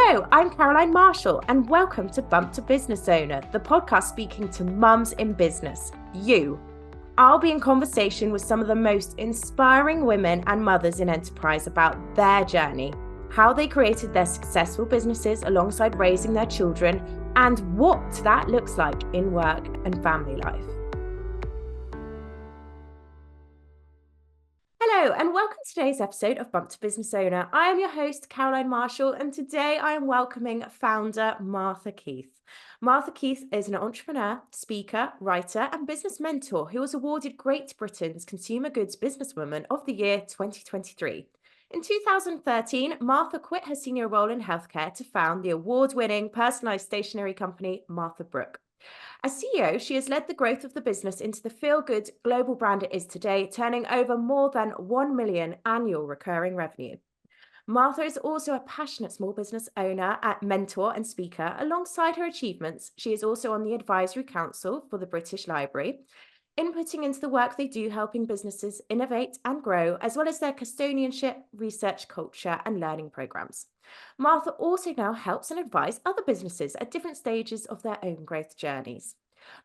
Hello, I'm Caroline Marshall, and welcome to Bump to Business Owner, the podcast speaking to mums in business, you. I'll be in conversation with some of the most inspiring women and mothers in enterprise about their journey, how they created their successful businesses alongside raising their children, and what that looks like in work and family life. Hello, and welcome to today's episode of Bump to Business Owner. I am your host, Caroline Marshall, and today I am welcoming founder Martha Keith. Martha Keith is an entrepreneur, speaker, writer, and business mentor who was awarded Great Britain's Consumer Goods Businesswoman of the Year 2023. In 2013, Martha quit her senior role in healthcare to found the award-winning personalised stationery company, Martha Brook. As CEO, she has led the growth of the business into the feel-good global brand it is today, turning over more than 1 million annual recurring revenue. Martha is also a passionate small business owner, mentor and speaker. Alongside her achievements, she is also on the advisory council for the British Library, inputting into the work they do helping businesses innovate and grow, as well as their custodianship, research, culture and learning programs. Martha also now helps and advises other businesses at different stages of their own growth journeys.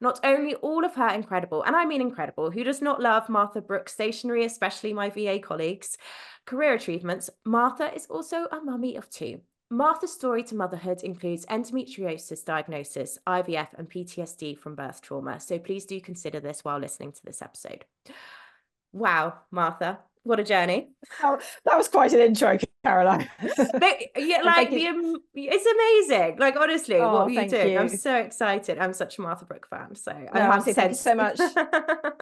Not only all of her incredible, and I mean incredible, who does not love Martha Brook stationery, especially my VA colleagues, career achievements, Martha is also a mummy of two. Martha's story to motherhood includes endometriosis diagnosis, IVF, and PTSD from birth trauma. So please do consider this while listening to this episode. Wow, Martha, what a journey. Oh, that was quite an intro, Caroline. It's amazing. Like, honestly, what were you doing? I'm so excited. I'm such a Martha Brook fan. So thank you so much.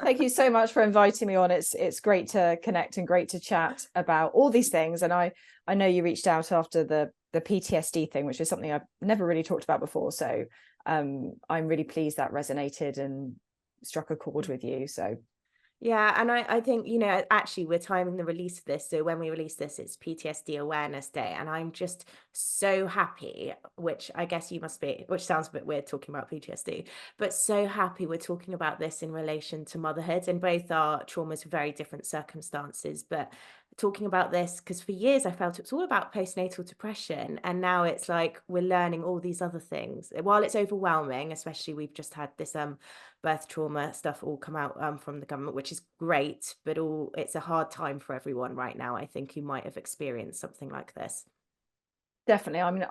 Thank you so much for inviting me on. It's great to connect and great to chat about all these things. And I know you reached out after the PTSD thing, which is something I've never really talked about before. So I'm really pleased that resonated and struck a chord with you. So yeah, and I think, actually we're timing the release of this. So when we release this, it's PTSD Awareness Day. And I'm just so happy, which I guess you must be, which sounds a bit weird talking about PTSD, but so happy we're talking about this in relation to motherhood. And both are traumas for very different circumstances. But talking about this, because for years I felt it was all about postnatal depression. And now it's like we're learning all these other things. While it's overwhelming, especially we've just had this birth trauma stuff all come out from the government, which is great, but it's a hard time for everyone right now, I think, who might have experienced something like this. Definitely. I mean,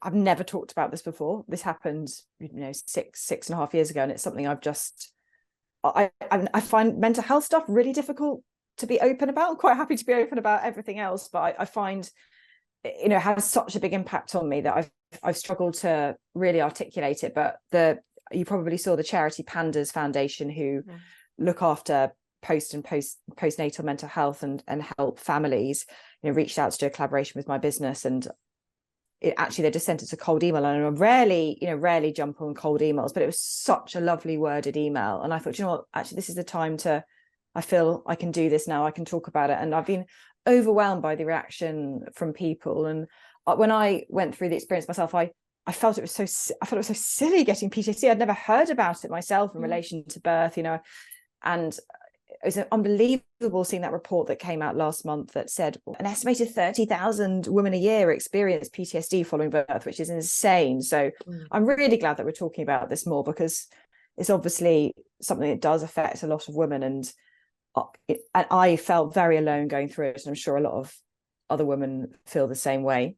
I've never talked about this before. This happened, 6.5 years ago, and it's something I find mental health stuff really difficult to be open about. I'm quite happy to be open about everything else, but I find it has such a big impact on me that I've struggled to really articulate it. But you probably saw the charity Pandas Foundation, who look after postnatal mental health and help families, reached out to do a collaboration with my business. And they just sent us a cold email, and I rarely jump on cold emails, but it was such a lovely worded email. And I thought, what, actually, this is the time I feel I can do this now. I can talk about it. And I've been overwhelmed by the reaction from people. And when I went through the experience myself, I felt it was so silly getting PTSD. I'd never heard about it myself in relation to birth, and it was unbelievable seeing that report that came out last month that said an estimated 30,000 women a year experience PTSD following birth, which is insane. So I'm really glad that we're talking about this more, because it's obviously something that does affect a lot of women. And I felt very alone going through it. And I'm sure a lot of other women feel the same way.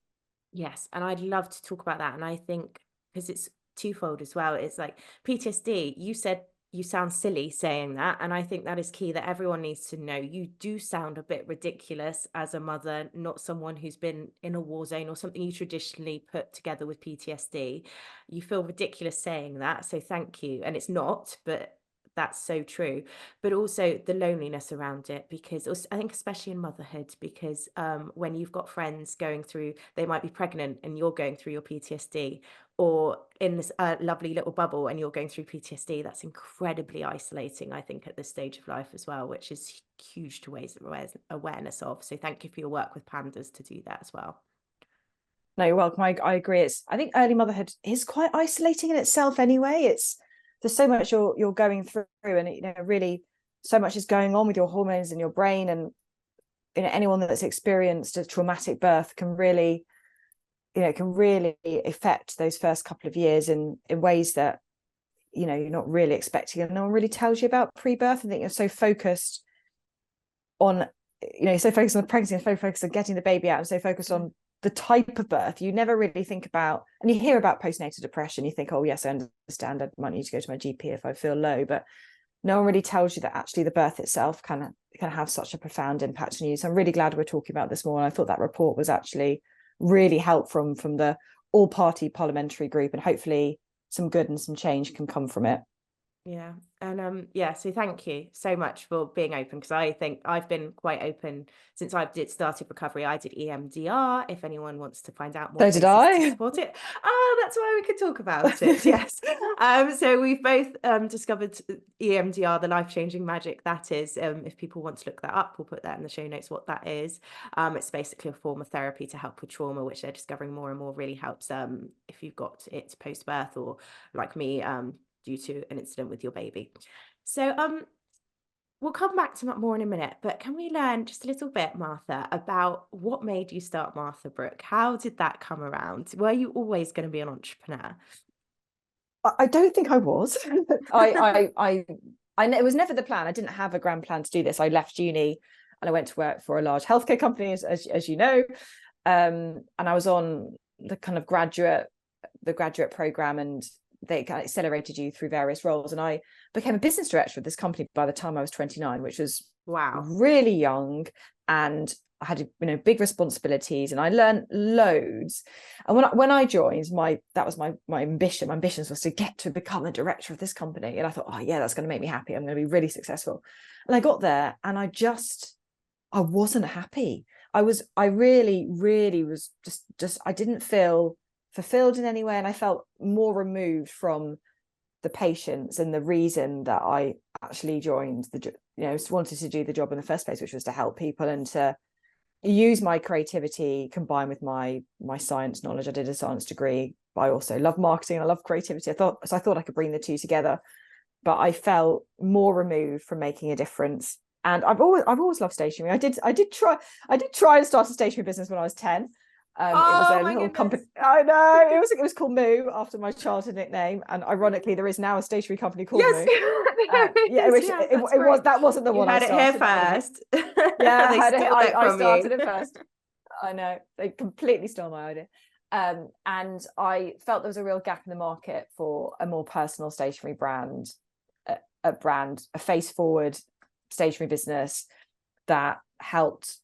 Yes, and I'd love to talk about that. And I think, because it's twofold as well, it's like PTSD, you said you sound silly saying that, and I think that is key, that everyone needs to know. You do sound a bit ridiculous as a mother, not someone who's been in a war zone or something you traditionally put together with PTSD. You feel ridiculous saying that, so thank you. And it's not, but that's so true. But also the loneliness around it, because I think especially in motherhood, because when you've got friends going through, they might be pregnant and you're going through your PTSD, or in this lovely little bubble and you're going through PTSD, that's incredibly isolating, I think, at this stage of life as well, which is huge to raise awareness of. So thank you for your work with Pandas to do that as well. No, you're welcome. I agree. I think early motherhood is quite isolating in itself anyway. There's so much you're going through, and really so much is going on with your hormones in your brain. And anyone that's experienced a traumatic birth can really it can really affect those first couple of years in ways that, you're not really expecting, and no one really tells you about pre-birth. I think you're so focused on, so focused on the pregnancy and so focused on getting the baby out and so focused on the type of birth, you never really think about, and you hear about postnatal depression, you think, oh yes, I understand, I might need to go to my GP if I feel low, but no one really tells you that actually the birth itself can have such a profound impact on you. So I'm really glad we're talking about this more. And I thought that report was actually really helpful from the all-party parliamentary group, and hopefully some good and some change can come from it. Yeah. And so thank you so much for being open, because I think I've been quite open since I did started recovery. I did EMDR, if anyone wants to find out more So did places to I. support it. Oh, that's why we could talk about it. Yes. So we've both discovered EMDR, the life-changing magic that is. If people want to look that up, we'll put that in the show notes what that is. It's basically a form of therapy to help with trauma, which they're discovering more and more really helps if you've got it post-birth, or like me, due to an incident with your baby. So we'll come back to that more in a minute, but can we learn just a little bit, Martha, about what made you start Martha Brook? How did that come around? Were you always going to be an entrepreneur? I don't think I was. It was never the plan. I didn't have a grand plan to do this. I left uni and I went to work for a large healthcare company, as you know, and I was on the kind of graduate program, and they kind of accelerated you through various roles, and I became a business director of this company by the time I was 29, which was Wow, really young, and I had big responsibilities, and I learned loads. And when I joined, that was my ambition. My ambitions was to get to become a director of this company, and I thought, oh yeah, that's going to make me happy. I'm going to be really successful. And I got there, and I wasn't happy. I really was just I didn't feel fulfilled in any way, and I felt more removed from the patients and the reason that I actually joined wanted to do the job in the first place, which was to help people and to use my creativity combined with my science knowledge. I did a science degree, but I also love marketing and I love creativity. I thought I could bring the two together, but I felt more removed from making a difference. And I've always loved stationery. I did try to start a stationery business when I was 10. It was a little company. I know, it was called Moo, after my childhood nickname. And ironically, there is now a stationery company called Moo. That wasn't the one I started. You had it here first. Yeah, I started it first. I know, they completely stole my idea. And I felt there was a real gap in the market for a more personal stationery brand, a face forward stationery business that helped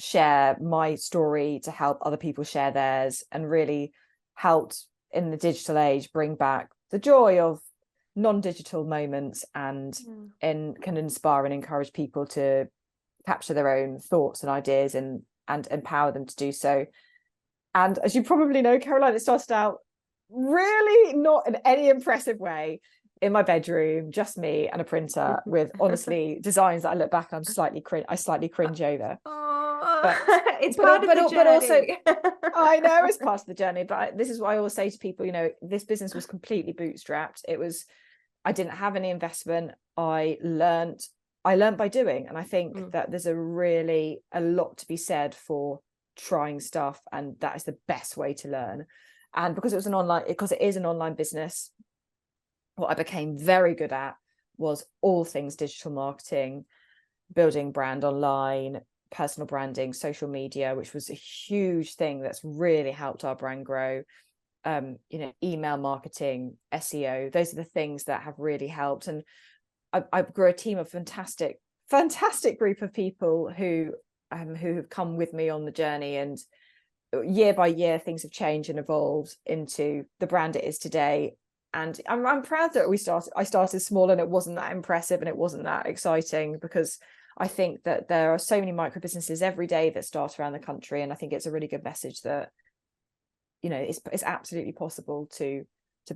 share my story to help other people share theirs, and really helped in the digital age bring back the joy of non-digital moments, and can inspire and encourage people to capture their own thoughts and ideas and empower them to do so. And as you probably know, Caroline, it started out really not in any impressive way, in my bedroom, just me and a printer, with honestly designs that I look back and I slightly cringe over. But it's part of the journey. But also, I know it's part of the journey, but this is what I always say to people, this business was completely bootstrapped. I didn't have any investment. I learned by doing. And I think that there's a lot to be said for trying stuff, and that is the best way to learn. And because it is an online business, what I became very good at was all things digital marketing, building brand online, personal branding, social media, which was a huge thing that's really helped our brand grow. Email marketing, SEO, those are the things that have really helped. And I grew a team of fantastic group of people who have come with me on the journey, and year by year things have changed and evolved into the brand it is today. And I'm proud that I started small, and it wasn't that impressive and it wasn't that exciting, because I think that there are so many micro businesses every day that start around the country, and I think it's a really good message that it's absolutely possible to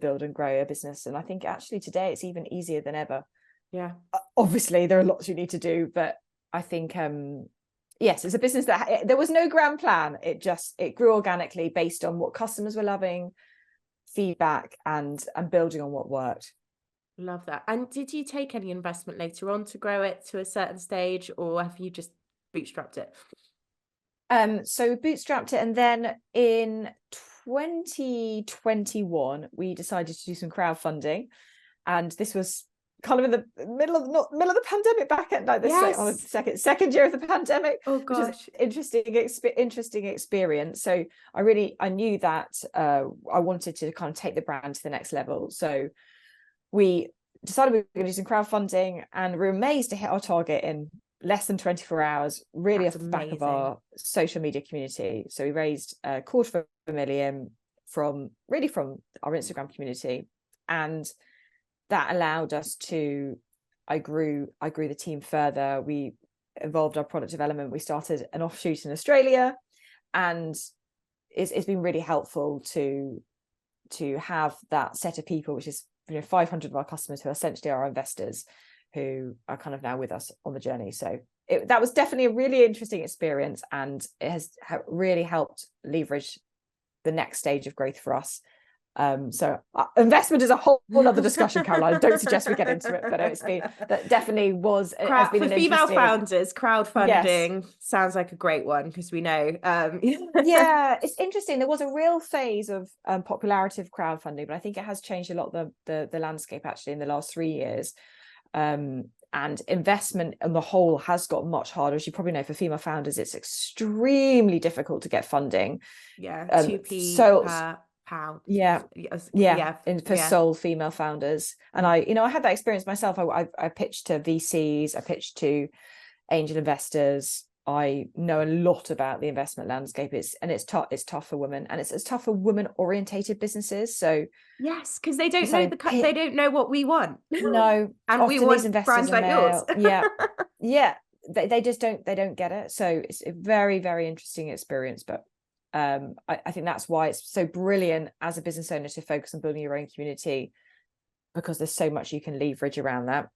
build and grow a business. And I think actually today it's even easier than ever. Yeah, obviously there are lots you need to do, but I think yes, it's a business that there was no grand plan. It grew organically based on what customers were loving, feedback, and building on what worked. Love that. And did you take any investment later on to grow it to a certain stage, or have you just bootstrapped it? So we bootstrapped it, and then in 2021, we decided to do some crowdfunding, and this was kind of in the middle of the pandemic, back at like this on the second year of the pandemic, Oh which is gosh. interesting experience. So I knew that I wanted to kind of take the brand to the next level. So we decided we were going to do some crowdfunding, and we were amazed to hit our target in less than 24 hours, really. That's off the back of amazing. our social media community. So we raised $250,000 from our Instagram community, and that allowed us to, I grew the team further. We evolved our product development. We started an offshoot in Australia, and it's been really helpful to have that set of people, which is 500 of our customers, who are essentially our investors, who are kind of now with us on the journey. So that was definitely a really interesting experience, and it has really helped leverage the next stage of growth for us. So investment is a whole other discussion, Caroline. I don't suggest we get into it, but that definitely was has been for an female interesting... founders, crowdfunding sounds like a great one, because we know yeah, it's interesting. There was a real phase of popularity of crowdfunding, but I think it has changed a lot, the landscape actually in the last 3 years. And investment on the whole has got much harder. As you probably know, for female founders, it's extremely difficult to get funding. 2p per pound. For sole female founders. And I had that experience myself. I pitched to VCs, I pitched to angel investors. I know a lot about the investment landscape. It's tough for women, and it's tough for women orientated businesses. So yes, because they don't know they don't know what we want. No, and we want brands like yours. They just don't get it. So it's a very, very interesting experience. But I think that's why it's so brilliant as a business owner to focus on building your own community, because there's so much you can leverage around that.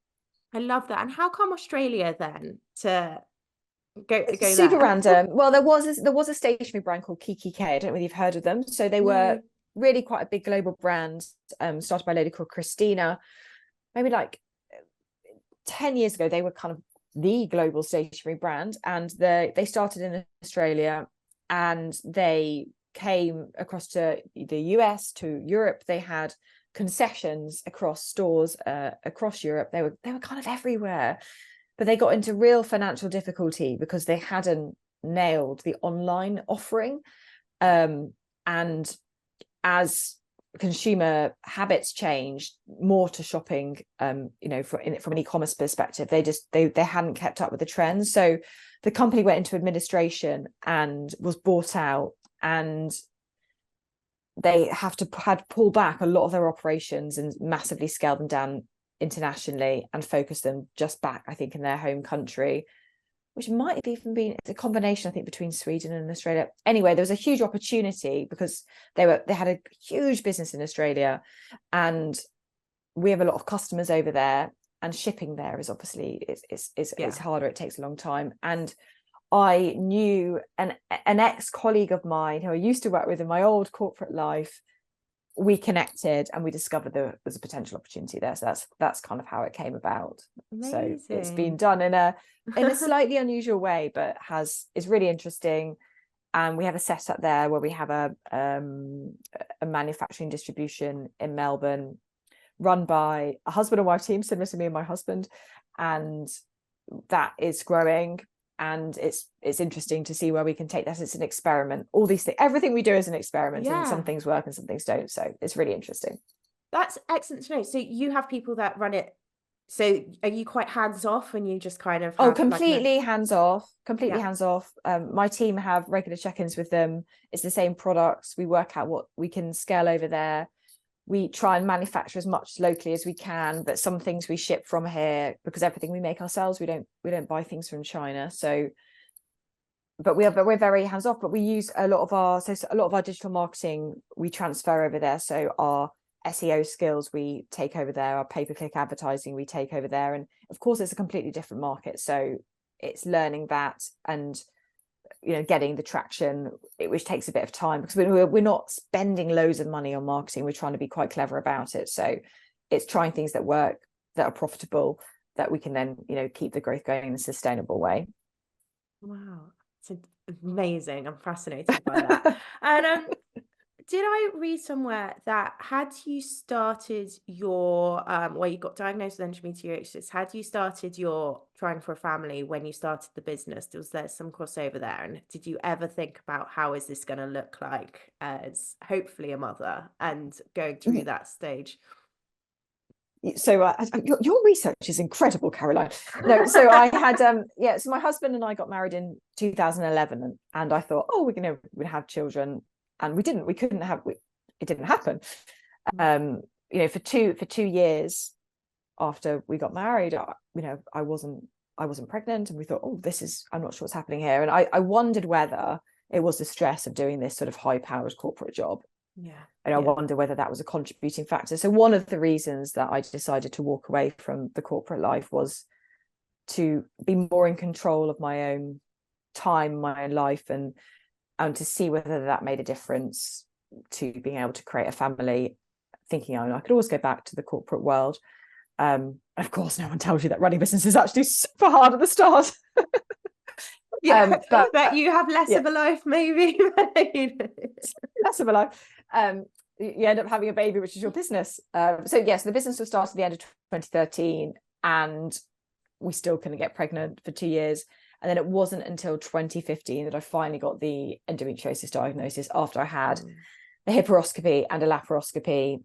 I love that. And how come Australia then to go super there? random? Well, there was a stationery brand called Kiki K. I don't know whether you've heard of them. So they were really quite a big global brand, started by a lady called Christina. Maybe like 10 years ago, they were kind of the global stationery brand, and they started in Australia, and they came across to the US, to Europe. They had concessions across stores across Europe. They were kind of everywhere, but they got into real financial difficulty because they hadn't nailed the online offering. And as consumer habits changed more to shopping, from an e-commerce perspective, they hadn't kept up with the trends. So the company went into administration and was bought out, and they had pulled back a lot of their operations and massively scaled them down internationally and focus them just back, I think, in their home country, which might have even been a combination, I think, between Sweden and Australia. Anyway, there was a huge opportunity because they had a huge business in Australia, and we have a lot of customers over there, and shipping there is obviously it's harder. It takes a long time. And I knew an ex-colleague of mine who I used to work with in my old corporate life. We connected and we discovered there was a potential opportunity there. So that's kind of how it came about. Amazing. So it's been done in a slightly unusual way, but is really interesting. And we have a setup there where we have a manufacturing distribution in Melbourne, run by a husband and wife team, similar to me and my husband, and that is growing. And it's interesting to see where we can take that. It's an experiment. All these things, everything we do is an experiment, and some things work and some things don't. So it's really interesting. That's excellent to know. So you have people that run it. So are you quite hands off, and you just kind of completely hands off? Completely hands off. My team have regular check-ins with them. It's the same products. We work out what we can scale over there. We try and manufacture as much locally as we can, but some things we ship from here because everything we make ourselves. We don't buy things from China. So, but we're very hands off. But we use a lot of our digital marketing we transfer over there. So our SEO skills we take over there. Our pay-per-click advertising we take over there. And of course, it's a completely different market. So it's learning that and getting the traction, which takes a bit of time because we're not spending loads of money on marketing. We're trying to be quite clever about it. So it's trying things that work, that are profitable, that we can then keep the growth going in a sustainable way. Wow, it's amazing. I'm fascinated by that. And did I read somewhere that had you started your where you got diagnosed with endometriosis, had you started your trying for a family when you started the business, was there some crossover there? And did you ever think about how is this going to look like as hopefully a mother and going through that stage? So your research is incredible, Caroline. No, so I had so my husband and I got married in 2011, and I thought, oh, we'd have children, and we couldn't have, it didn't happen. For 2 years after we got married, I wasn't pregnant, and we thought, oh, I'm not sure what's happening here. And I wondered whether it was the stress of doing this sort of high powered corporate job. And I wonder whether that was a contributing factor. So one of the reasons that I decided to walk away from the corporate life was to be more in control of my own time, my own life, and to see whether that made a difference to being able to create a family, thinking, I could always go back to the corporate world. Of course, no one tells you that running business is actually super hard at the start. But you have less of a life, maybe. Less of a life. You end up having a baby, which is your business. So the business was started at the end of 2013, and we still couldn't get pregnant for 2 years. And then it wasn't until 2015 that I finally got the endometriosis diagnosis, after I had a hyperoscopy and a laparoscopy.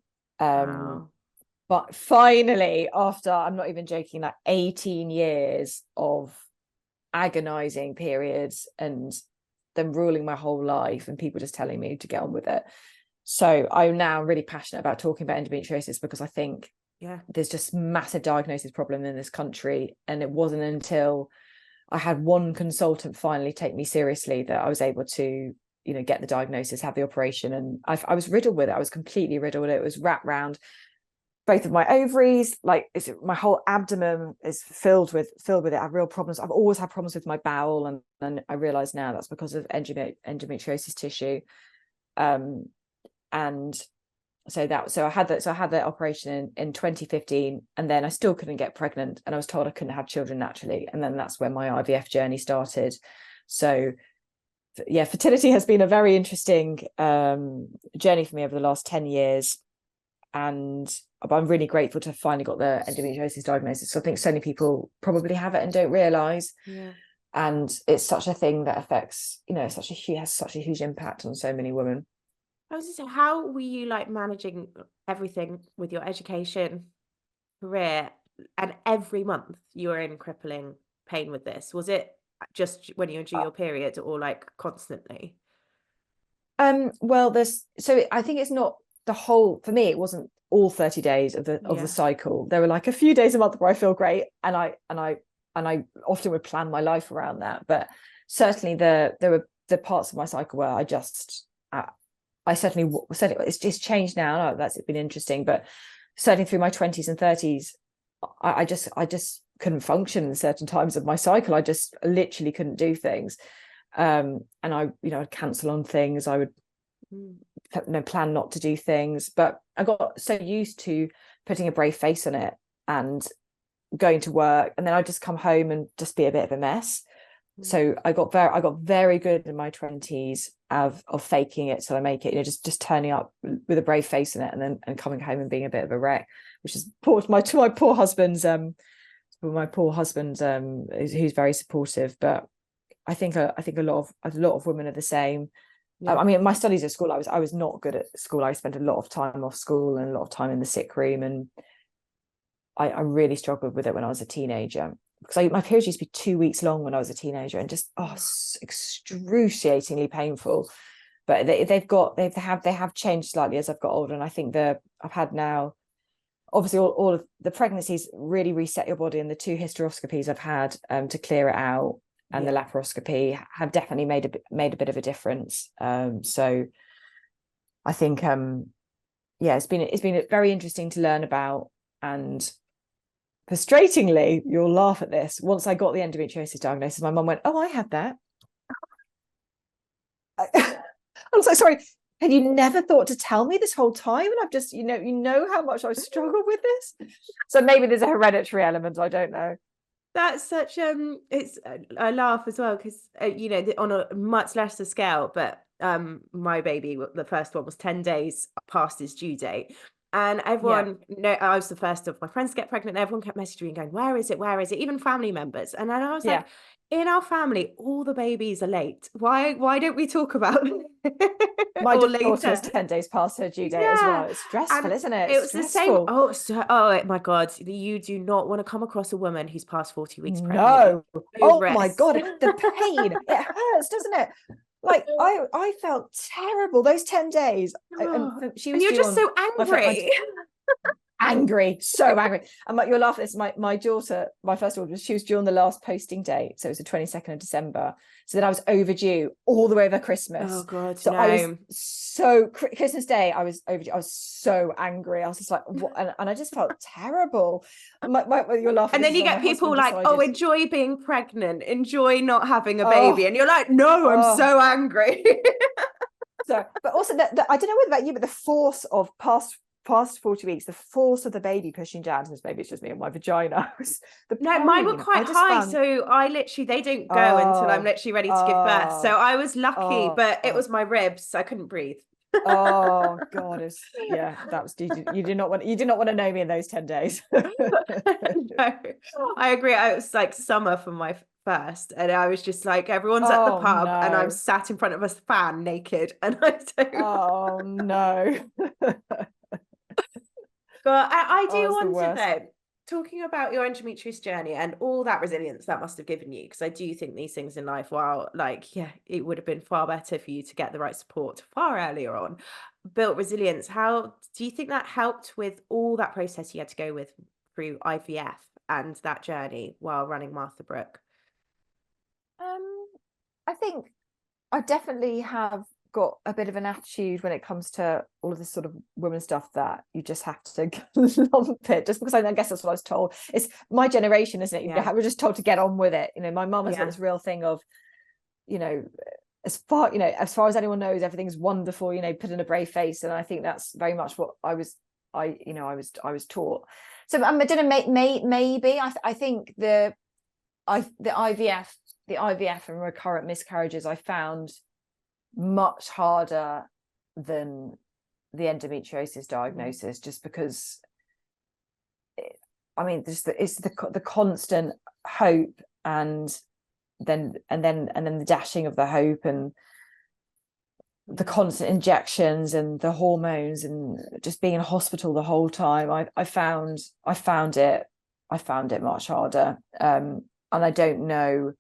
But finally, after, I'm not even joking, like 18 years of agonizing periods and them ruling my whole life and people just telling me to get on with it. So I'm now really passionate about talking about endometriosis, because I think there's just massive diagnosis problem in this country. And it wasn't until I had one consultant finally take me seriously that I was able to, get the diagnosis, have the operation. And I was riddled with it. I was completely riddled with it. It was wrapped around both of my ovaries, my whole abdomen is filled with it. I have real problems. I've always had problems with my bowel, and I realize now that's because of endometriosis tissue. And so I had that operation in 2015, and then I still couldn't get pregnant, and I was told I couldn't have children naturally. And then that's when my IVF journey started. So fertility has been a very interesting journey for me over the last 10 years. And I'm really grateful to have finally got the endometriosis diagnosis. So I think so many people probably have it and don't realize. And it's such a thing that affects, has such a huge impact on so many women. I was just saying, how were you managing everything with your education, career, and every month you were in crippling pain with this? Was it just when you were due your period, or constantly? Well, I think it's not the whole, for me, it wasn't all 30 days of the cycle. There were a few days a month where I feel great, and I often would plan my life around that. But certainly there were the parts of my cycle where I certainly said it's just changed now. That's been interesting, but certainly through my 20s and 30s, I just couldn't function in certain times of my cycle. I just literally couldn't do things, and I'd cancel on things. I would plan not to do things, but I got so used to putting a brave face on it and going to work, and then I'd just come home and just be a bit of a mess. So I got very good in my 20s of faking it till I make it, just turning up with a brave face in it, and then coming home and being a bit of a wreck, which is my poor husband's who's very supportive. But I think a lot of women are the same. I mean, my studies at school, I was not good at school. I spent a lot of time off school and a lot of time in the sick room, and I really struggled with it when I was a teenager, because my periods used to be 2 weeks long when I was a teenager, and just excruciatingly painful. But they have changed slightly as I've got older, and I think I've had now, obviously all of the pregnancies really reset your body, and the 2 hysteroscopies I've had to clear it out, and the laparoscopy have definitely made a bit of a difference. So I think it's been very interesting to learn about. And frustratingly, you'll laugh at this, once I got the endometriosis diagnosis, my mum went, "Oh, I had that." I was like, "Sorry, had you never thought to tell me this whole time?" And I've just, how much I struggle with this. So maybe there's a hereditary element, I don't know. That's such I laugh as well, because on a much lesser scale, but my baby, the first one, was 10 days past his due date. And Yeah. everyone, no, I was the first of my friends to get pregnant. And everyone kept messaging me and going, where is it? Where is it? Even family members. And then I was like, Yeah. in our family, all the babies are late. Why don't we talk about it? My Or daughter was later? 10 days past her due date as Yeah. well. It's stressful, And isn't it? it It's was the same. stressful. Oh my God. You do not want to come across a woman who's past 40 weeks pregnant. No. No Oh my rest. God. The pain. It hurts, doesn't it? Like I felt terrible those 10 days. And Oh, she and was you're due just on so my angry. angry, so angry. And you'll laugh at this. My daughter, my first daughter, she was due on the last posting date, so it was the 22nd of December. So then I was overdue all the way over Christmas. Oh God, So I was no. so Christmas Day, I was overdue. I was so angry. I was just like, what? And I just felt terrible. You're laughing. And This then is you when my get people husband like, oh, decided. enjoy being pregnant, enjoy not having a baby. Oh, And you're like, no, I'm oh. so angry. So, but also I don't know what about you, but the force of past 40 weeks, the force of the baby pushing down, since maybe it's just me and my vagina, the No, mine were pain. I quite just high. found, So I literally, they don't go until I'm oh, literally ready to give birth. So oh, I was lucky, oh, but it oh, was my ribs. So I couldn't breathe. oh God, yeah, that was, you did not want to know me in those 10 days. No, I agree. I was like summer for my first, and I was just like, everyone's at the Oh pub, and I'm no. sat in front of a fan naked, and I don't. Oh no. But I Oh, do it's the wonder worst. though, talking about your endometriosis journey and all that resilience that must have given you, because I do think these things in life, while like, yeah, it would have been far better for you to get the right support far earlier on, built resilience. How do you think that helped with all that process you had to go with through IVF and that journey while running Martha Brook? I think I definitely have got a bit of an attitude when it comes to all of this sort of women stuff, that you just have to lump it, just because I guess that's what I was told. It's my generation, isn't it? Yeah. We're just told to get on with it. My mum has got Yeah. this real thing of, you know, as far as anyone knows, everything's wonderful, put in a brave face. And I think that's very much what I was taught. So I don't know, maybe I think the IVF and recurrent miscarriages I found much harder than the endometriosis diagnosis, just because it's the constant hope, and then the dashing of the hope, and the constant injections and the hormones, and just being in hospital the whole time. I found it much harder, and I don't know.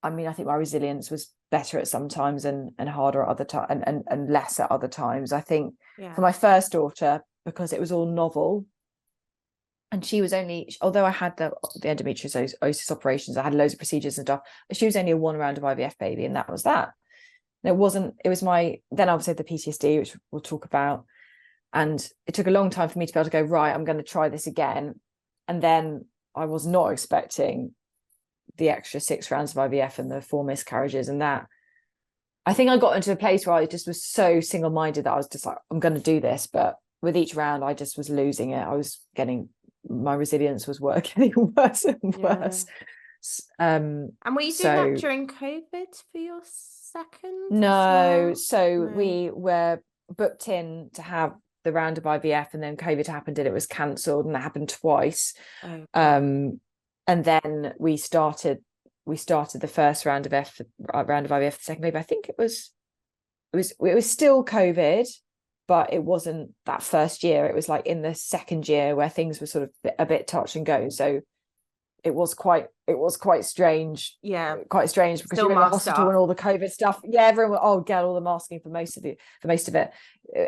I think my resilience was better at some times and harder at other times, and less at other times. I think Yeah. for my first daughter, because it was all novel, and she was only, although I had the endometriosis operations, I had loads of procedures and stuff, she was only a one round of IVF baby, and that was that. And then obviously the PTSD, which we'll talk about. And it took a long time for me to be able to go, right, I'm going to try this again. And then I was not expecting the extra 6 rounds of IVF and the 4 miscarriages. And that, I think I got into a place where I just was so single-minded that I was just like, I'm going to do this. But with each round, I just was losing it. My resilience was getting worse and worse. And were you doing that during COVID for your second? No, well? so we were booked in to have the round of IVF, and then COVID happened and it was cancelled, and that happened twice. Okay. And then we started the first round of IVF, the second baby. I think it was still COVID, but it wasn't that first year. It was like in the second year where things were sort of a bit touch and go. So it was quite strange. Yeah, quite strange, because still you're in the hospital and all the COVID stuff. Yeah, everyone get all the masking for most of it,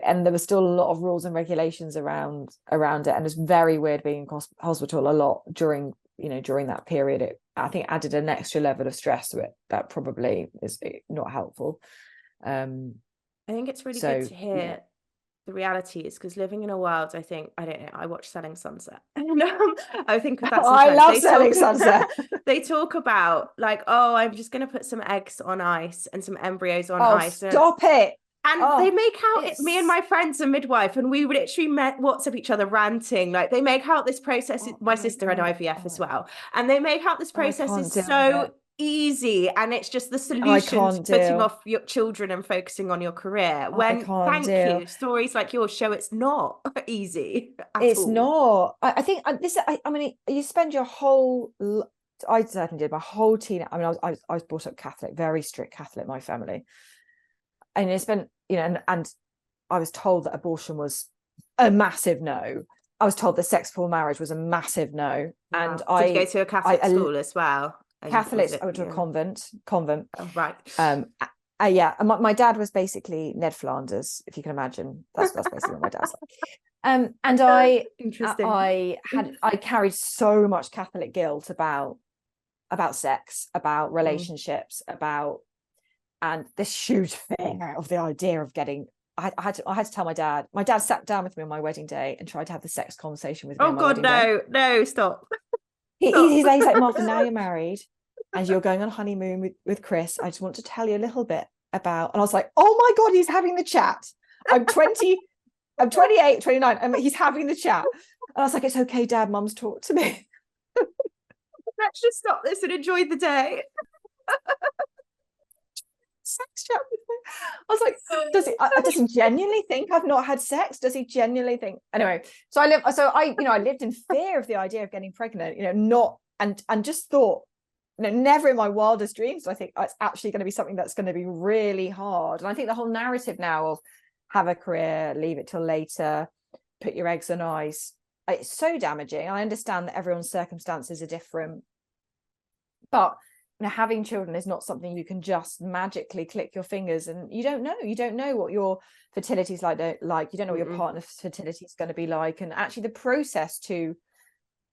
and there was still a lot of rules and regulations around it, and it's very weird being in hospital a lot during that period. I think added an extra level of stress to it that probably is not helpful. I think it's really good to hear. Yeah. The reality is, because living in a world, I think, I don't know, I watch Selling Sunset. I think that I sometimes love Selling Sunset. They talk about like, oh, I'm just going to put some eggs on ice and some embryos on ice. Stop it. And they make out, me and my friends are midwife, and we would literally WhatsApp each other ranting. Like, they make out this process. My sister had IVF as well. And they make out this process is so easy, and it's just the I solution to can't putting deal. off your children and focusing on your career, I when, can't thank deal. you, stories like yours show it's not easy at It's all. not. I think this. I mean, you spend your whole. I certainly did my whole teen. I mean, I was brought up Catholic, very strict Catholic, my family, and I spent, and I was told that abortion was a massive no. I was told that sex before marriage was a massive no, and Wow. Did you go to a Catholic I school as well? And was Catholics. it, I went to a yeah? convent. Oh, right. Yeah, and my dad was basically Ned Flanders, if you can imagine. That's basically what my dad's like. And Interesting. I carried so much Catholic guilt about sex, about Mm. relationships, and this huge fear of the idea of getting. I had to tell my dad. My dad sat down with me on my wedding day and tried to have the sex conversation with me Oh on my God, wedding day. no, no, stop. Stop. He's like, Martha, now you're married and you're going on honeymoon with Chris. I just want to tell you a little bit about. And I was like, oh my God, he's having the chat. I'm 20, I'm 28, 29, and he's having the chat. And I was like, it's okay, Dad, Mum's talked to me. Let's just stop this and enjoy the day. Sex chat with me. I was like, does he genuinely think I've not had sex? Does he genuinely think? Anyway, I lived in fear of the idea of getting pregnant, not, and just thought, never in my wildest dreams. I think it's actually going to be something that's going to be really hard. And I think the whole narrative now of have a career, leave it till later, put your eggs on ice, it's so damaging. I understand that everyone's circumstances are different, but having children is not something you can just magically click your fingers, and you don't know what your fertility is like, you don't know what your partner's fertility is going to be like, and actually the process to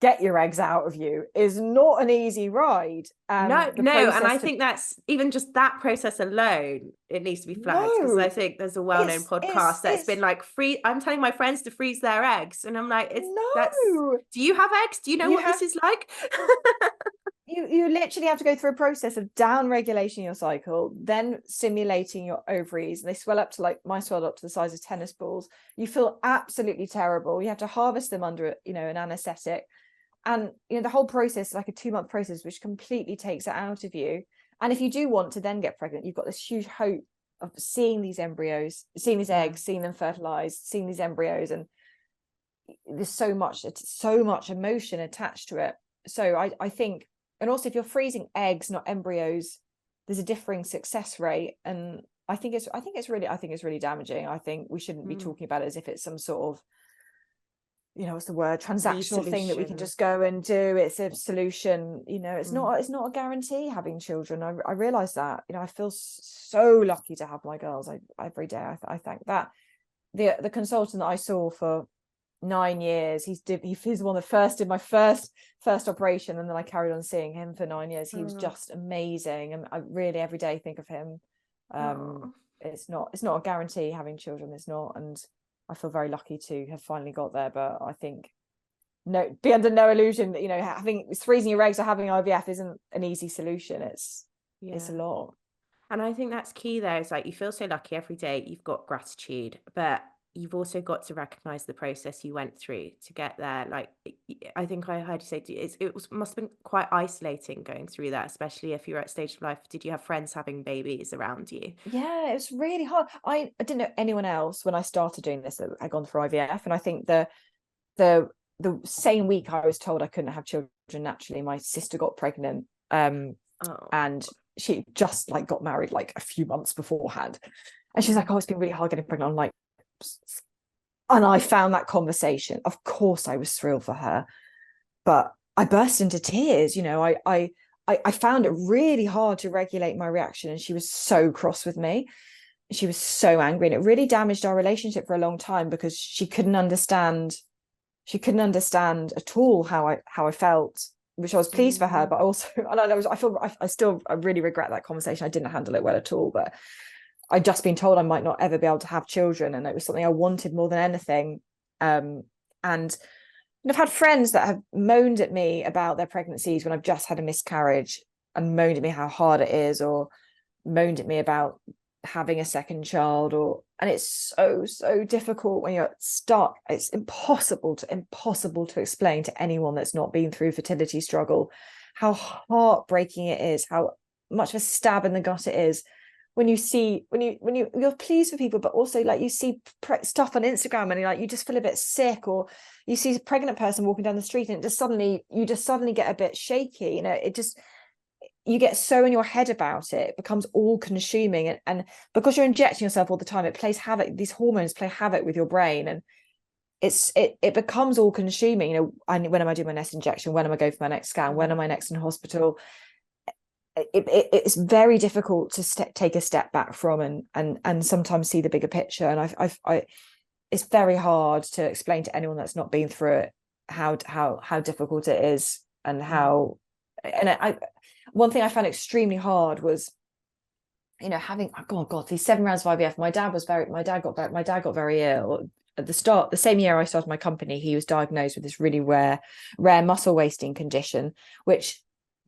get your eggs out of you is not an easy ride. No, The no, and I process to think that's even just that process alone, it needs to be flagged, because I no think there's a well-known podcast that's been it's like, free, I'm telling my friends to freeze their eggs, and I'm like, that's, no do you have eggs? Do you know you what this have is like? you literally have to go through a process of down regulating your cycle, then stimulating your ovaries, and they swell up to, like, mine swelled up to the size of tennis balls. You feel absolutely terrible. You have to harvest them under an anesthetic, and the whole process is like a 2-month process, which completely takes it out of you. And if you do want to then get pregnant, you've got this huge hope of seeing these embryos, seeing these eggs, seeing them fertilized, seeing these embryos, and there's so much emotion attached to it. So I think, and also if you're freezing eggs, not embryos, there's a differing success rate, and I think it's really damaging. I think we shouldn't be talking about it as if it's some sort of, what's the word, transactional thing that we can just go and do. It's a solution. It's not a guarantee having children. I realize that. I feel so lucky to have my girls. Every day I thank that. The consultant that I saw for 9 years, he's the one that first did my first operation, and then I carried on seeing him for 9 years. He was just amazing, and I really every day think of him. It's not a guarantee having children. It's not, and I feel very lucky to have finally got there. But I think be under no illusion that having freezing your eggs or having IVF isn't an easy solution. It's a lot. And I think that's key there. It's like, you feel so lucky every day, you've got gratitude, but you've also got to recognize the process you went through to get there. Like, I think I heard you say must have been quite isolating going through that, especially if you're at a stage of life. Did you have friends having babies around you? Yeah, it was really hard. I didn't know anyone else when I started doing this that had gone through IVF, and I think the same week I was told I couldn't have children naturally, my sister got pregnant, and she just got married a few months beforehand, and she's like, oh, it's been really hard getting pregnant. I'm like, and I found that conversation, of course I was thrilled for her, but I burst into tears. I found it really hard to regulate my reaction, and she was so cross with me. She was so angry, and it really damaged our relationship for a long time, because she couldn't understand at all how I felt, which I was pleased for her, but also, and I really regret that conversation. I didn't handle it well at all, but I'd just been told I might not ever be able to have children, and it was something I wanted more than anything. And I've had friends that have moaned at me about their pregnancies when I've just had a miscarriage, and moaned at me how hard it is, or moaned at me about having a second child, and it's so difficult when you're stuck. It's impossible to explain to anyone that's not been through fertility struggle how heartbreaking it is, how much of a stab in the gut it is when you see, you're pleased for people, but also like you see stuff on Instagram and you just feel a bit sick, or you see a pregnant person walking down the street and you just suddenly get a bit shaky. You get so in your head about it, it becomes all consuming, and because you're injecting yourself all the time, it plays havoc. These hormones play havoc with your brain, and it becomes all consuming. When am I doing my next injection? When am I going for my next scan? When am I next in hospital? It's very difficult to take a step back from and sometimes see the bigger picture. And I it's very hard to explain to anyone that's not been through it how difficult it is, and how. And one thing I found extremely hard was, having these 7 rounds of IVF. My dad got very ill at the start. The same year I started my company, he was diagnosed with this really rare muscle wasting condition, which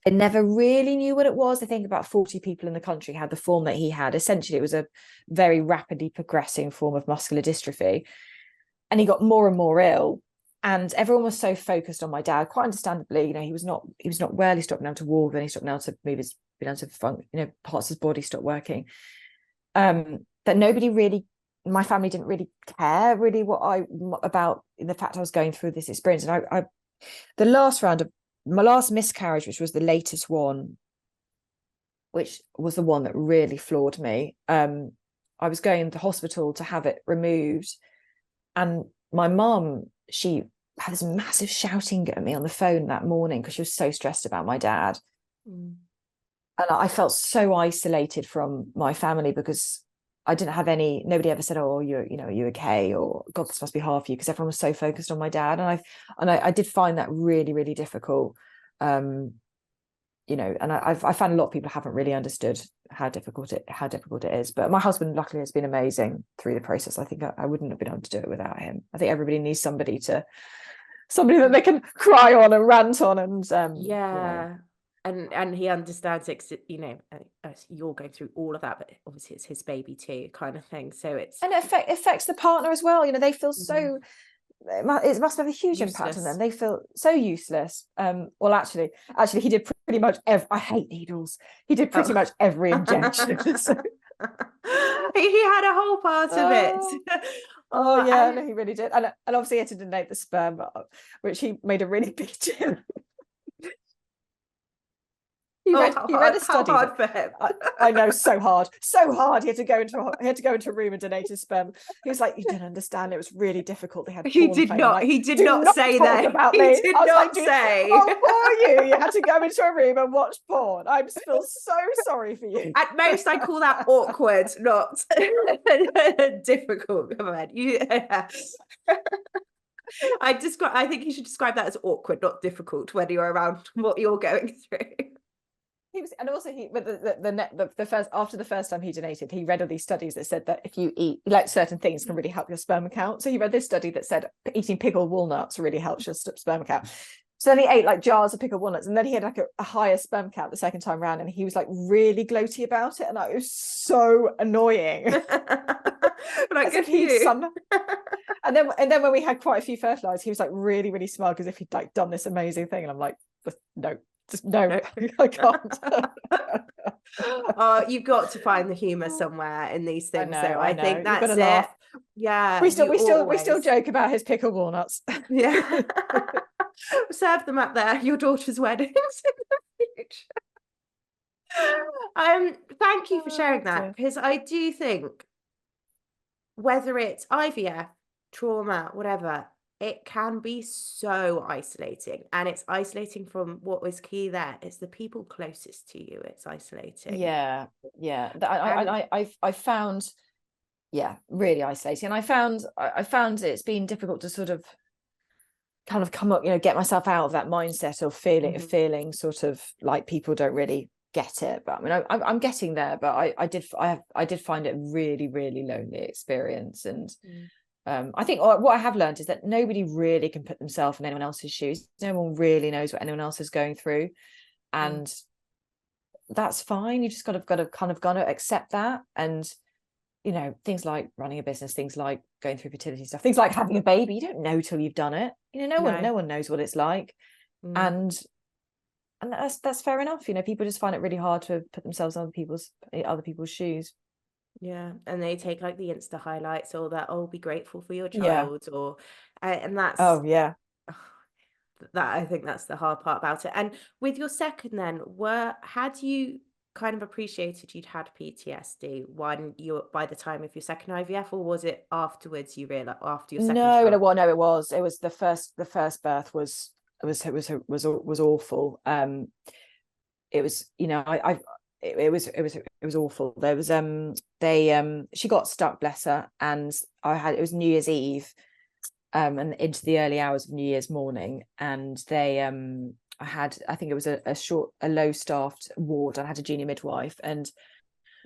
I never really knew what it was. I think about 40 people in the country had the form that he had. Essentially, it was a very rapidly progressing form of muscular dystrophy. And he got more and more ill. And everyone was so focused on my dad, quite understandably. He was not well. He stopped being able to walk, and he stopped being able to move his, being able to function, parts of his body stopped working. That nobody really, my family didn't really care really about the fact I was going through this experience. And the last round of my last miscarriage, which was the latest one, which was the one that really floored me. I was going to the hospital to have it removed, and my mum, she had this massive shouting at me on the phone that morning because she was so stressed about my dad. And I felt so isolated from my family because I didn't have nobody ever said, "Oh, are you okay?" Or, "God, this must be hard for you," because everyone was so focused on my dad. And I did find that really, really difficult. And I found a lot of people haven't really understood how difficult it is. But my husband, luckily, has been amazing through the process. I think I wouldn't have been able to do it without him. I think everybody needs somebody that they can cry on and rant on, and and he understands it, as you're going through all of that, but obviously it's his baby too, kind of thing. So it affects the partner as well. They feel so. It must have a huge impact on them. They feel so useless. Well, actually, he did pretty much I hate needles. He did pretty much every injection. So. He had a whole part of it. No, he really did. And obviously he had to donate the sperm, which he made a really big deal. He read a study. How hard for him. I know, so hard. He had to go into a room and donate his sperm. He was like, "You don't understand. It was really difficult." They had. He did not say that. About he me. did not say. Oh, for you had to go into a room and watch porn. I feel so sorry for you. At most, I call that awkward, not difficult. Come on, I think you should describe that as awkward, not difficult, when you're around what you're going through. After the first time he donated, he read all these studies that said that if you eat certain things can really help your sperm count. So he read this study that said eating pickled walnuts really helps your sperm count. So then he ate jars of pickled walnuts, and then he had a higher sperm count the second time around, and he was really gloaty about it, and it was so annoying. Good for you. And then when we had quite a few fertilized, he was really, really smug, as if he'd done this amazing thing, and I'm like, no. Just no, I can't. You've got to find the humor somewhere in these things. I think that's it. Laugh. Yeah, we still joke about his pickled walnuts. Yeah, serve them at your daughter's weddings in the future. Thank you for sharing that, because I do think whether it's IVF, trauma, whatever, it can be so isolating, and it's isolating from what was key there. It's the people closest to you. It's isolating. Yeah. I found, really isolating. And I found it's been difficult to sort of kind of come up, get myself out of that mindset of feeling sort of like people don't really get it. But I mean, I'm getting there. But I did find it really, really lonely experience. And I think what I have learned is that nobody really can put themselves in anyone else's shoes. No one really knows what anyone else is going through, and that's fine. You just got to accept that. And things like running a business, things like going through fertility stuff, things like having a baby, you don't know till you've done it. No one knows what it's like. And And that's fair enough. People just find it really hard to put themselves in other people's shoes. Yeah, and they take like the Insta highlights or that, oh, be grateful for your Yeah. child, or and that's Oh yeah. that, I think that's the hard part about it. And with your second then, had you kind of appreciated you'd had PTSD when you by the time of your second IVF, or was it afterwards you realized, after your second No, child? no, well, no, it was the first birth was awful. It was, I it was awful. There was she got stuck, bless her, and it was New Year's Eve, and into the early hours of New Year's morning, and I think it was a low staffed ward. I had a junior midwife, and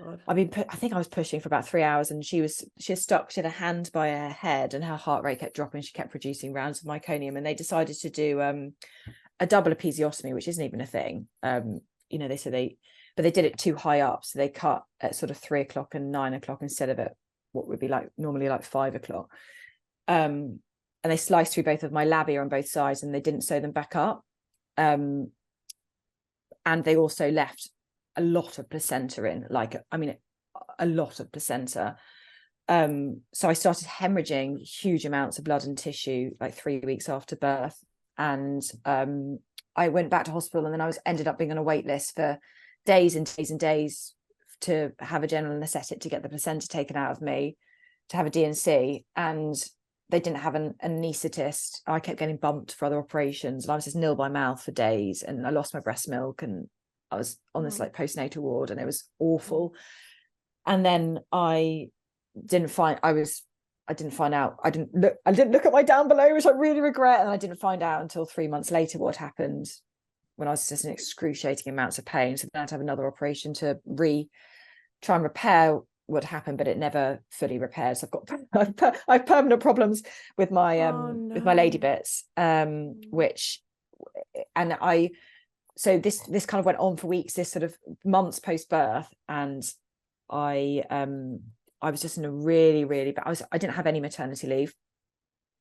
God. I think I was pushing for about 3 hours, and she was stuck. She had a hand by her head, and her heart rate kept dropping. She kept producing rounds of meconium, and they decided to do a double episiotomy, which isn't even a thing. They said but they did it too high up, so they cut at sort of 3 o'clock and 9 o'clock instead of at what would be like normally like 5 o'clock. And they sliced through both of my labia on both sides, and they didn't sew them back up. And they also left a lot of placenta in, a lot of placenta. So I started hemorrhaging huge amounts of blood and tissue like 3 weeks after birth. And I went back to hospital, and then I ended up being on a wait list for days and days and days to have a general anaesthetic to get the placenta taken out of me, to have a D&C. And they didn't have an anaesthetist. I kept getting bumped for other operations, and I was just nil by mouth for days, and I lost my breast milk, and I was on this like postnatal ward, and it was awful. And then I didn't find out. I didn't look at my down below, which I really regret. And I didn't find out until 3 months later what happened, when I was just in excruciating amounts of pain. So then I had to have another operation to try and repair what happened, but it never fully repaired. So I have permanent problems with my with my lady bits, which, and so this kind of went on for weeks, this sort of months post birth, and I was just in a really, really bad. I didn't have any maternity leave,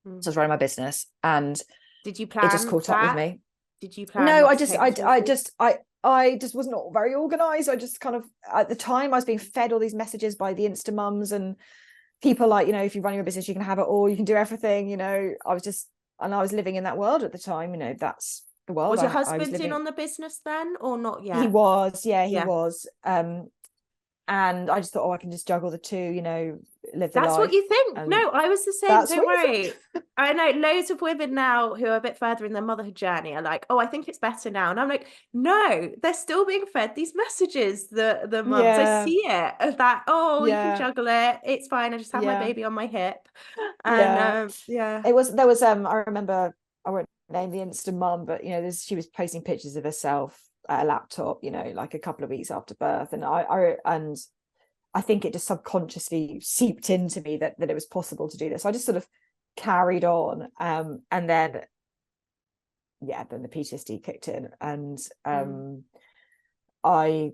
so I was running my business, and Did you it just plan caught up with that? me. Did you plan No, not to take maternity leave? I just was not very organized. I just kind of, at the time, I was being fed all these messages by the Insta mums and people like, if you're running your business, you can have it all, you can do everything. I was living in that world at the time. That's the world Was your I was husband in living. on the business then, or not He yet? was, yeah, he Yeah. was. And I just thought, I can just juggle the two, live the That's what life. you think. And No, I was the same. that's Don't what you worry. think. I know loads of women now who are a bit further in their motherhood journey are like, oh, I think it's better now. And I'm like, no, they're still being fed these messages, the mums. I Yeah, see it of that, oh, you can yeah, juggle it. It's fine. I just have my yeah, baby on my hip. And yeah. yeah. There was I remember, I won't name the Insta mum, but she was posting pictures of herself at a laptop, like a couple of weeks after birth. And I think it just subconsciously seeped into me that it was possible to do this. I just sort of carried on. And then then the PTSD kicked in, and I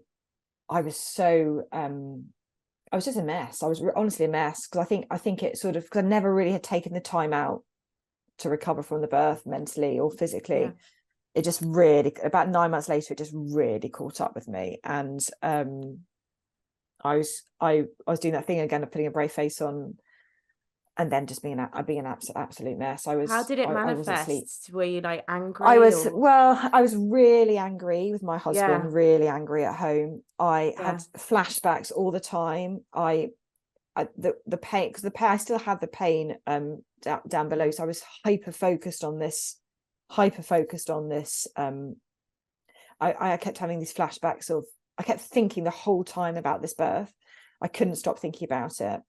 was so I was just a mess. I was honestly a mess, because I think it sort of, because I never really had taken the time out to recover from the birth mentally or physically. Yeah. It just really, about 9 months later, it just really caught up with me. And I was doing that thing again of putting a brave face on, and then just being an absolute mess. How did it I wasn't asleep. manifest? Were you like angry or? I was really angry with my Yeah. husband, really angry at home. I had Yeah. flashbacks all the time. The pain, because I still had the pain down below. So I was hyper focused on this. I kept having these flashbacks of, I kept thinking the whole time about this birth. I couldn't stop thinking about it.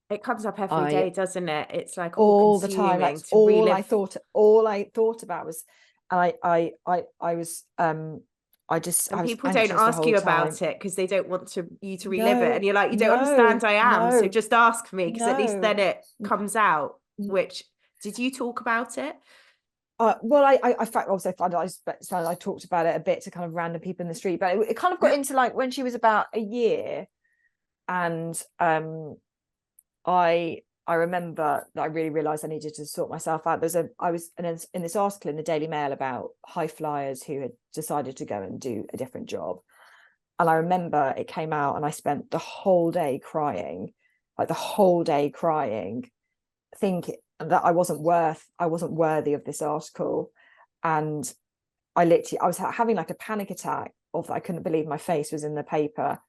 It comes up every I day, doesn't it? It's like all All the time. consuming That's to relive. all I thought about was, and I was I And was people don't anxious the ask whole you time. about it because they don't want you to relive it. And No, you're like, you don't no, understand, I am. So no, just ask me, because at least then no. it comes out. Which, did you talk about it? Well, I fact also found I talked about it a bit to kind of random people in the street, but it kind of got into like when she was about a year, and I I remember that I really realized I needed to sort myself out. I was in this article in the Daily Mail about high flyers who had decided to go and do a different job. And I remember it came out and I spent the whole day crying, like the whole day crying, thinking that I wasn't worthy of this article. And I was having like a panic attack of I couldn't believe my face was in the paper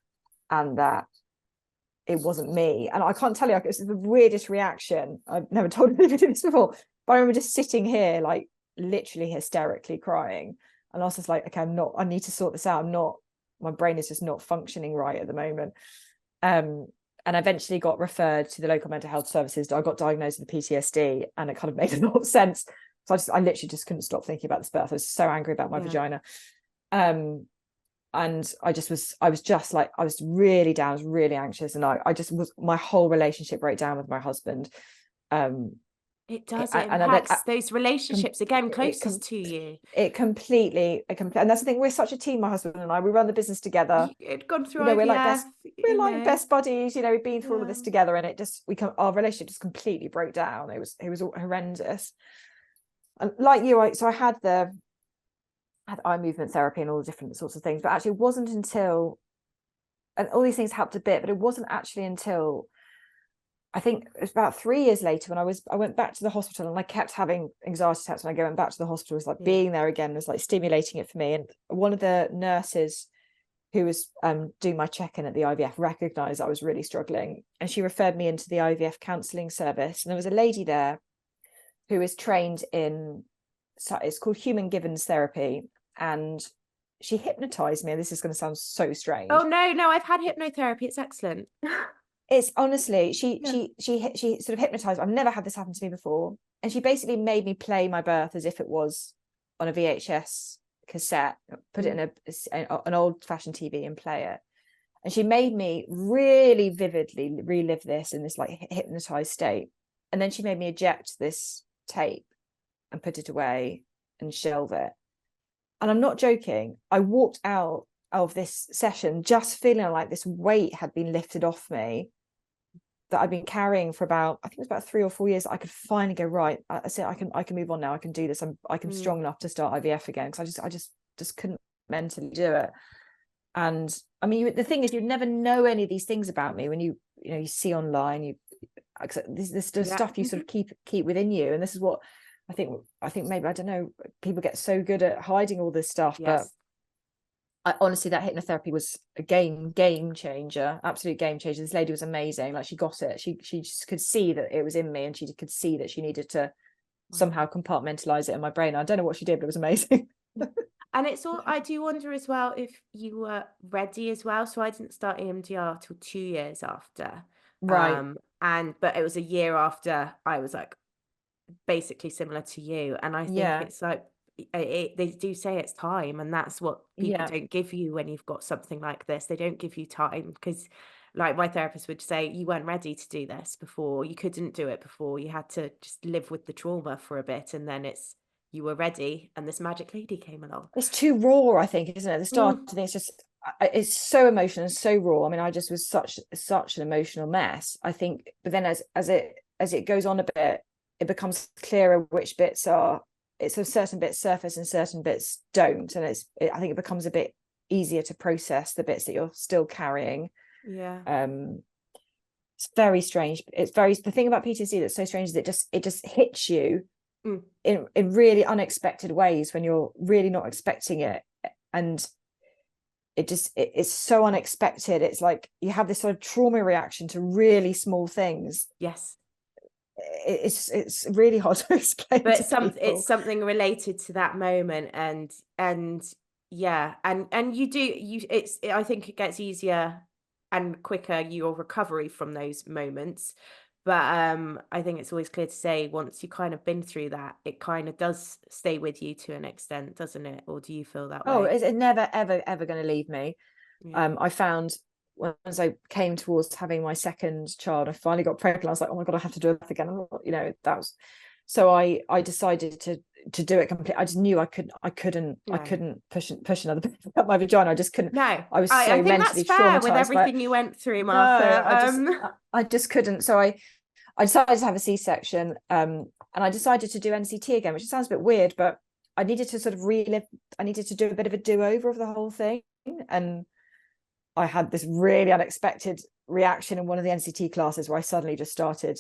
and that it wasn't me. And I can't tell you, like, it's the weirdest reaction. I've never told anybody this before, but I remember just sitting here, like literally hysterically crying. And I was just like, okay, I need to sort this out. My brain is just not functioning right at the moment. And I eventually got referred to the local mental health services. I got diagnosed with PTSD and it kind of made a lot of sense. So I literally just couldn't stop thinking about this birth. I was so angry about my vagina. And I was really down, I was really anxious, and my whole relationship broke down with my husband. It does, it impacts those relationships again closest to you. It completely, and that's the thing, we're such a team, my husband and I, we run the business together. It'd gone through we're like best buddies, we've been through all of this together, and our relationship just completely broke down. It was horrendous. And like you, so I had eye movement therapy and all the different sorts of things, but actually it wasn't until, and all these things helped a bit, but it wasn't actually until I think it was about 3 years later when I went back to the hospital, and I kept having anxiety attacks when I went back to the hospital. It was like being there again was like stimulating it for me. And one of the nurses who was doing my check-in at the IVF recognized I was really struggling, and she referred me into the IVF counselling service. And there was a lady there who is trained in, it's called human Givens therapy, and she hypnotized me. And this is going to sound so strange. Oh no, I've had hypnotherapy. It's excellent. It's honestly, she sort of hypnotized. I've never had this happen to me before, and she basically made me play my birth as if it was on a VHS cassette, put it in an old-fashioned TV and play it. And she made me really vividly relive this in this like hypnotized state. And then she made me eject this tape and put it away and shelve it. And I'm not joking, I walked out of this session just feeling like this weight had been lifted off me that I'd been carrying for about, I think it was about 3 or 4 years. I could finally go, right, I said, I can move on now. I can do this. I'm strong enough to start IVF again, because I just couldn't mentally do it. And I mean, the thing is, you'd never know any of these things about me when you see online. This stuff you sort of keep within you, and this is what I think maybe, I don't know, people get so good at hiding all this stuff, but honestly, that hypnotherapy was a game changer, absolute game changer. This lady was amazing. Like, she got it. She just could see that it was in me, and she could see that she needed to somehow compartmentalize it in my brain. I don't know what she did, but it was amazing. And it's all, I do wonder as well if you were ready as well. So I didn't start EMDR till 2 years after. Right. But it was a year after I was like basically similar to you. And I think it's like, they do say it's time, and that's what people don't give you when you've got something like this. They don't give you time, because like my therapist would say, you weren't ready to do this before, you couldn't do it before, you had to just live with the trauma for a bit, and then you were ready, and this magic lady came along. It's too raw, I think, isn't it? The start, I think it's just, it's so emotional and so raw. I mean, I just was such an emotional mess, I think. But then as it goes on a bit, it becomes clearer which bits are, it's a certain bits surface and certain bits don't, and I think it becomes a bit easier to process the bits that you're still carrying. It's very strange. The thing about PTSD that's so strange is it just hits you in really unexpected ways when you're really not expecting it, and it's so unexpected. It's like you have this sort of trauma reaction to really small things. It's really hard to explain, but it's something related to that moment, and I think it gets easier and quicker, your recovery from those moments. But I think it's always clear to say, once you kind of been through that, it kind of does stay with you to an extent, doesn't it? Or do you feel that way? Oh, it's never ever going to leave me. I found, once I came towards having my second child, I finally got pregnant. I was like, oh my God, I have to do it again. That was, so I decided to do it completely. I just knew I couldn't push another bit up my vagina. I just couldn't. No, I was so mentally traumatized with everything you went through, Martha. I just couldn't. So I decided to have a C-section, and I decided to do NCT again, which sounds a bit weird, but I needed to sort of relive. I needed to do a bit of a do-over of the whole thing, and I had this really unexpected reaction in one of the NCT classes where I suddenly just started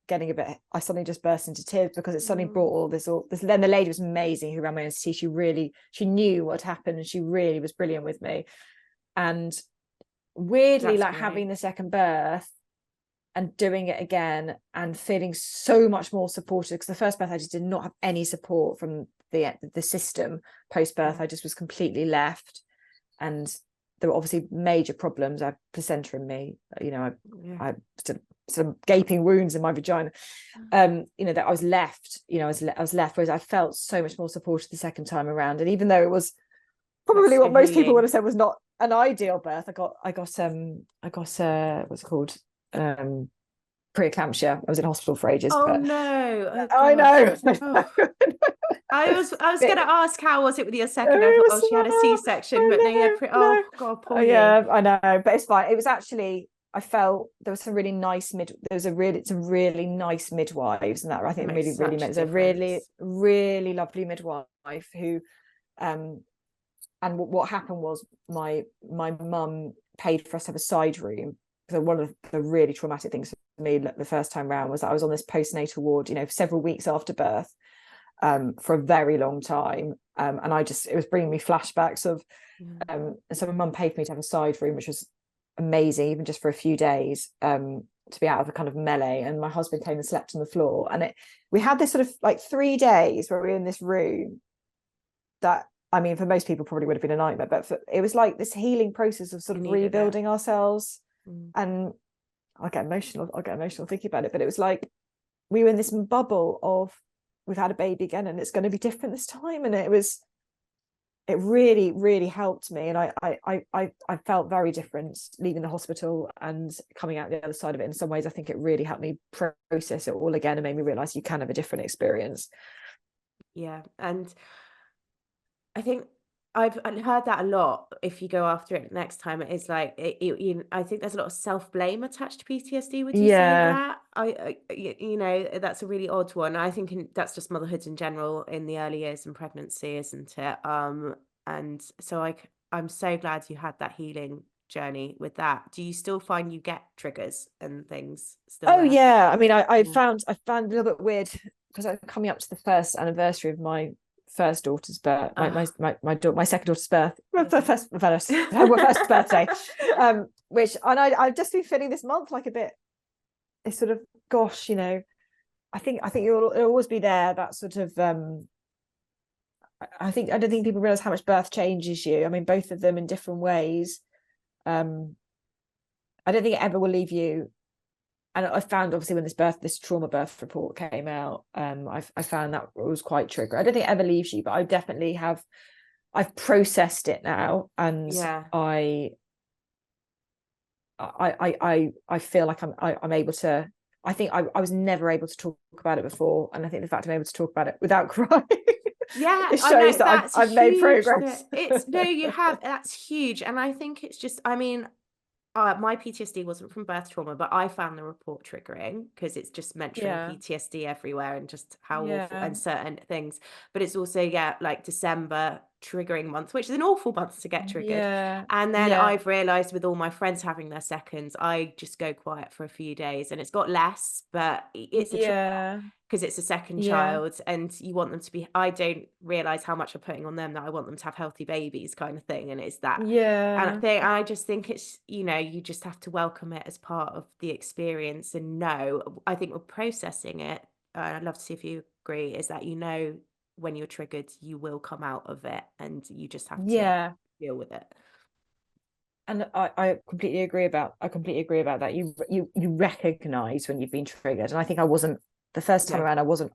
getting a bit. I suddenly just burst into tears because it suddenly brought all this. Then the lady was amazing who ran my NCT. She knew what happened, and she really was brilliant with me. And weirdly, That's like great. having the second birth and doing it again and feeling so much more supported, because the first birth I just did not have any support from the system. Post birth I just was completely left, and there were obviously major problems. I had placenta in me, I sort of gaping wounds in my vagina, that I was left, I was left, whereas I felt so much more supported the second time around. And even though it was probably what most people would have said was not an ideal birth, I got what's it called, preeclampsia. I was in hospital for ages. Oh but no! Oh, I know. oh. I was going to ask, how was it with your second? I It thought, was, oh, she had a C-section, but no, yeah, oh God, poor you. Yeah, I know, but it's fine. It was actually, I felt there was some really nice some really nice midwives, and that I think really meant it's a really lovely midwife who, and what happened was my mum paid for us to have a side room. So one of the really traumatic things for me the first time round was that I was on this postnatal ward, several weeks after birth, for a very long time, and it was bringing me flashbacks of, and so my mum paid for me to have a side room, which was amazing, even just for a few days, to be out of a kind of melee. And my husband came and slept on the floor, and we had this sort of like 3 days where we were in this room that, I mean, for most people probably would have been a nightmare, but it was like this healing process of sort of rebuilding ourselves. And I'll get emotional thinking about it, but it was like we were in this bubble of, we've had a baby again and it's going to be different this time. And it really, really helped me. And I felt very different leaving the hospital and coming out the other side of it. In some ways, I think it really helped me process it all again and made me realize you can have a different experience. Yeah. And I think I've heard that a lot. If you go after it next time, it is like, I think there's a lot of self-blame attached to PTSD. Would you say that? That's a really odd one. I think that's just motherhood in general in the early years and pregnancy, isn't it? And so I'm so glad you had that healing journey with that. Do you still find you get triggers and things still there? Yeah. I mean, I found a little bit weird because I'm coming up to the first anniversary of my first daughter's birth, my second daughter's birth, first birthday, which, and I've just been feeling this month like a bit, it's sort of, gosh, I think it'll always be there, that sort of, I don't think people realize how much birth changes you. I mean, both of them in different ways. I don't think it ever will leave you. And I found, obviously, when this trauma birth report came out, I found that it was quite triggering. I don't think it ever leaves you, but I definitely I've processed it now, and I feel like I'm able to. I think I was never able to talk about it before, and I think the fact I'm able to talk about it without crying, it shows that I've made progress. You have. That's huge, and I think it's just, I mean, my PTSD wasn't from birth trauma, but I found the report triggering because it's just mentioning PTSD everywhere and just how awful and certain things. But it's also, like December triggering month, which is an awful month to get triggered. And then I've realized with all my friends having their seconds, I just go quiet for a few days, and it's got less, but it's a trigger because it's a second child, and you want them to be, I don't realize how much I'm putting on them, that I want them to have healthy babies kind of thing. And it's that. And I just think it's, you just have to welcome it as part of the experience and know, I think we're processing it. I'd love to see if you agree, is that, when you're triggered, you will come out of it and you just have to deal with it. And I completely agree about that. You recognize when you've been triggered. And I think I wasn't, the first time around, I wasn't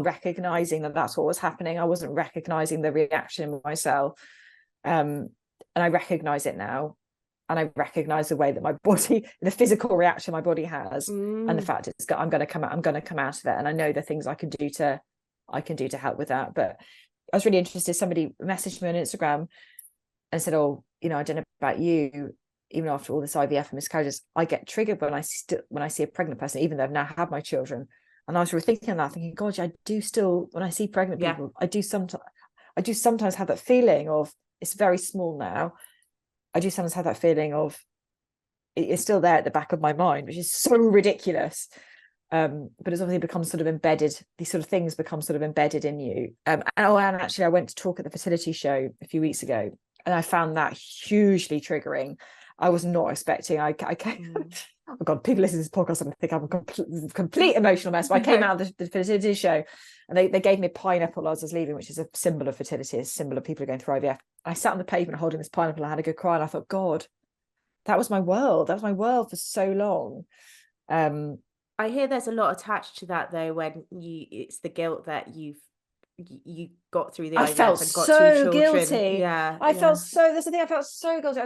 recognizing that that's what was happening. I wasn't recognizing the reaction in myself. And I recognize it now. And I recognize the way that my body, the physical reaction my body has, and the fact I'm going to come out of it. And I know the things I can do to help with that. But I was really interested. Somebody messaged me on Instagram and said, "Oh, I don't know about you. even after all this IVF and miscarriages, I get triggered when I see a pregnant person, even though I've now had my children. And I was rethinking on that, thinking, God, I do still, when I see pregnant Yeah. people, I do sometimes have that feeling of, it's very small now. I do sometimes have that feeling of, it's still there at the back of my mind, which is so ridiculous. But it's obviously become sort of embedded. These sort of things become sort of embedded in you. And actually, I went to talk at the fertility show a few weeks ago, and I found that hugely triggering. I was not expecting. I came. Oh God, people listen to this podcast and think I'm a complete emotional mess. But I came out of the fertility show, and they gave me a pineapple as I was leaving, which is a symbol of fertility, a symbol of people who are going through IVF. I sat on the pavement holding this pineapple. I had a good cry, and I thought, God, that was my world. That was my world for so long. I hear there's a lot attached to that though, when it's the guilt that you got through the I felt IVF and got two so children. guilty. Yeah, I felt so, that's the thing, I felt so guilty.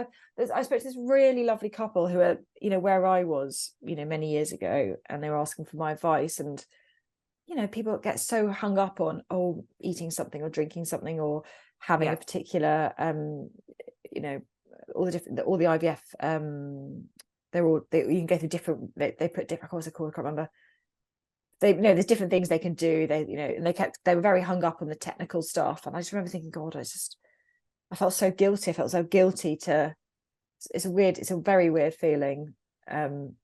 I spoke to this really lovely couple who are, where I was, many years ago, and they were asking for my advice. And, people get so hung up on, eating something or drinking something or having yeah. a particular, all the IVF, you can go through different, they put different, what's it called? I can't remember. There's different things they can do. And they were very hung up on the technical stuff. And I just remember thinking, God, I felt so guilty. I felt so guilty it's a very weird feeling. And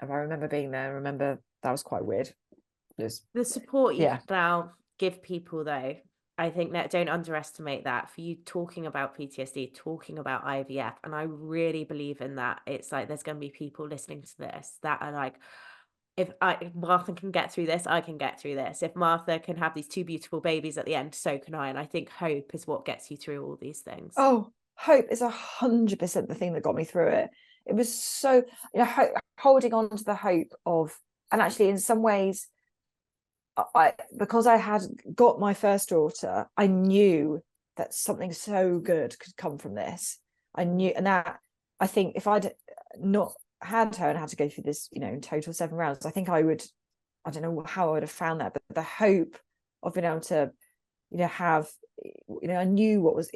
I remember being there. I remember that was quite weird. The support you Yeah. can now give people though, I think that don't underestimate that, for you talking about PTSD, talking about IVF. And I really believe in that. It's like, there's going to be people listening to this that are like, if Martha can get through this, I can get through this. If Martha can have these two beautiful babies at the end, so can I. And I think hope is what gets you through all these things. Oh, hope is 100% the thing that got me through it. It was so, holding on to the hope of, and actually in some ways, because I had got my first daughter, I knew that something so good could come from this. I knew, and that, I think if I'd not had her and had to go through this, in total 7 rounds, I think I don't know how I would have found that, but the hope of being able to, have, I knew what was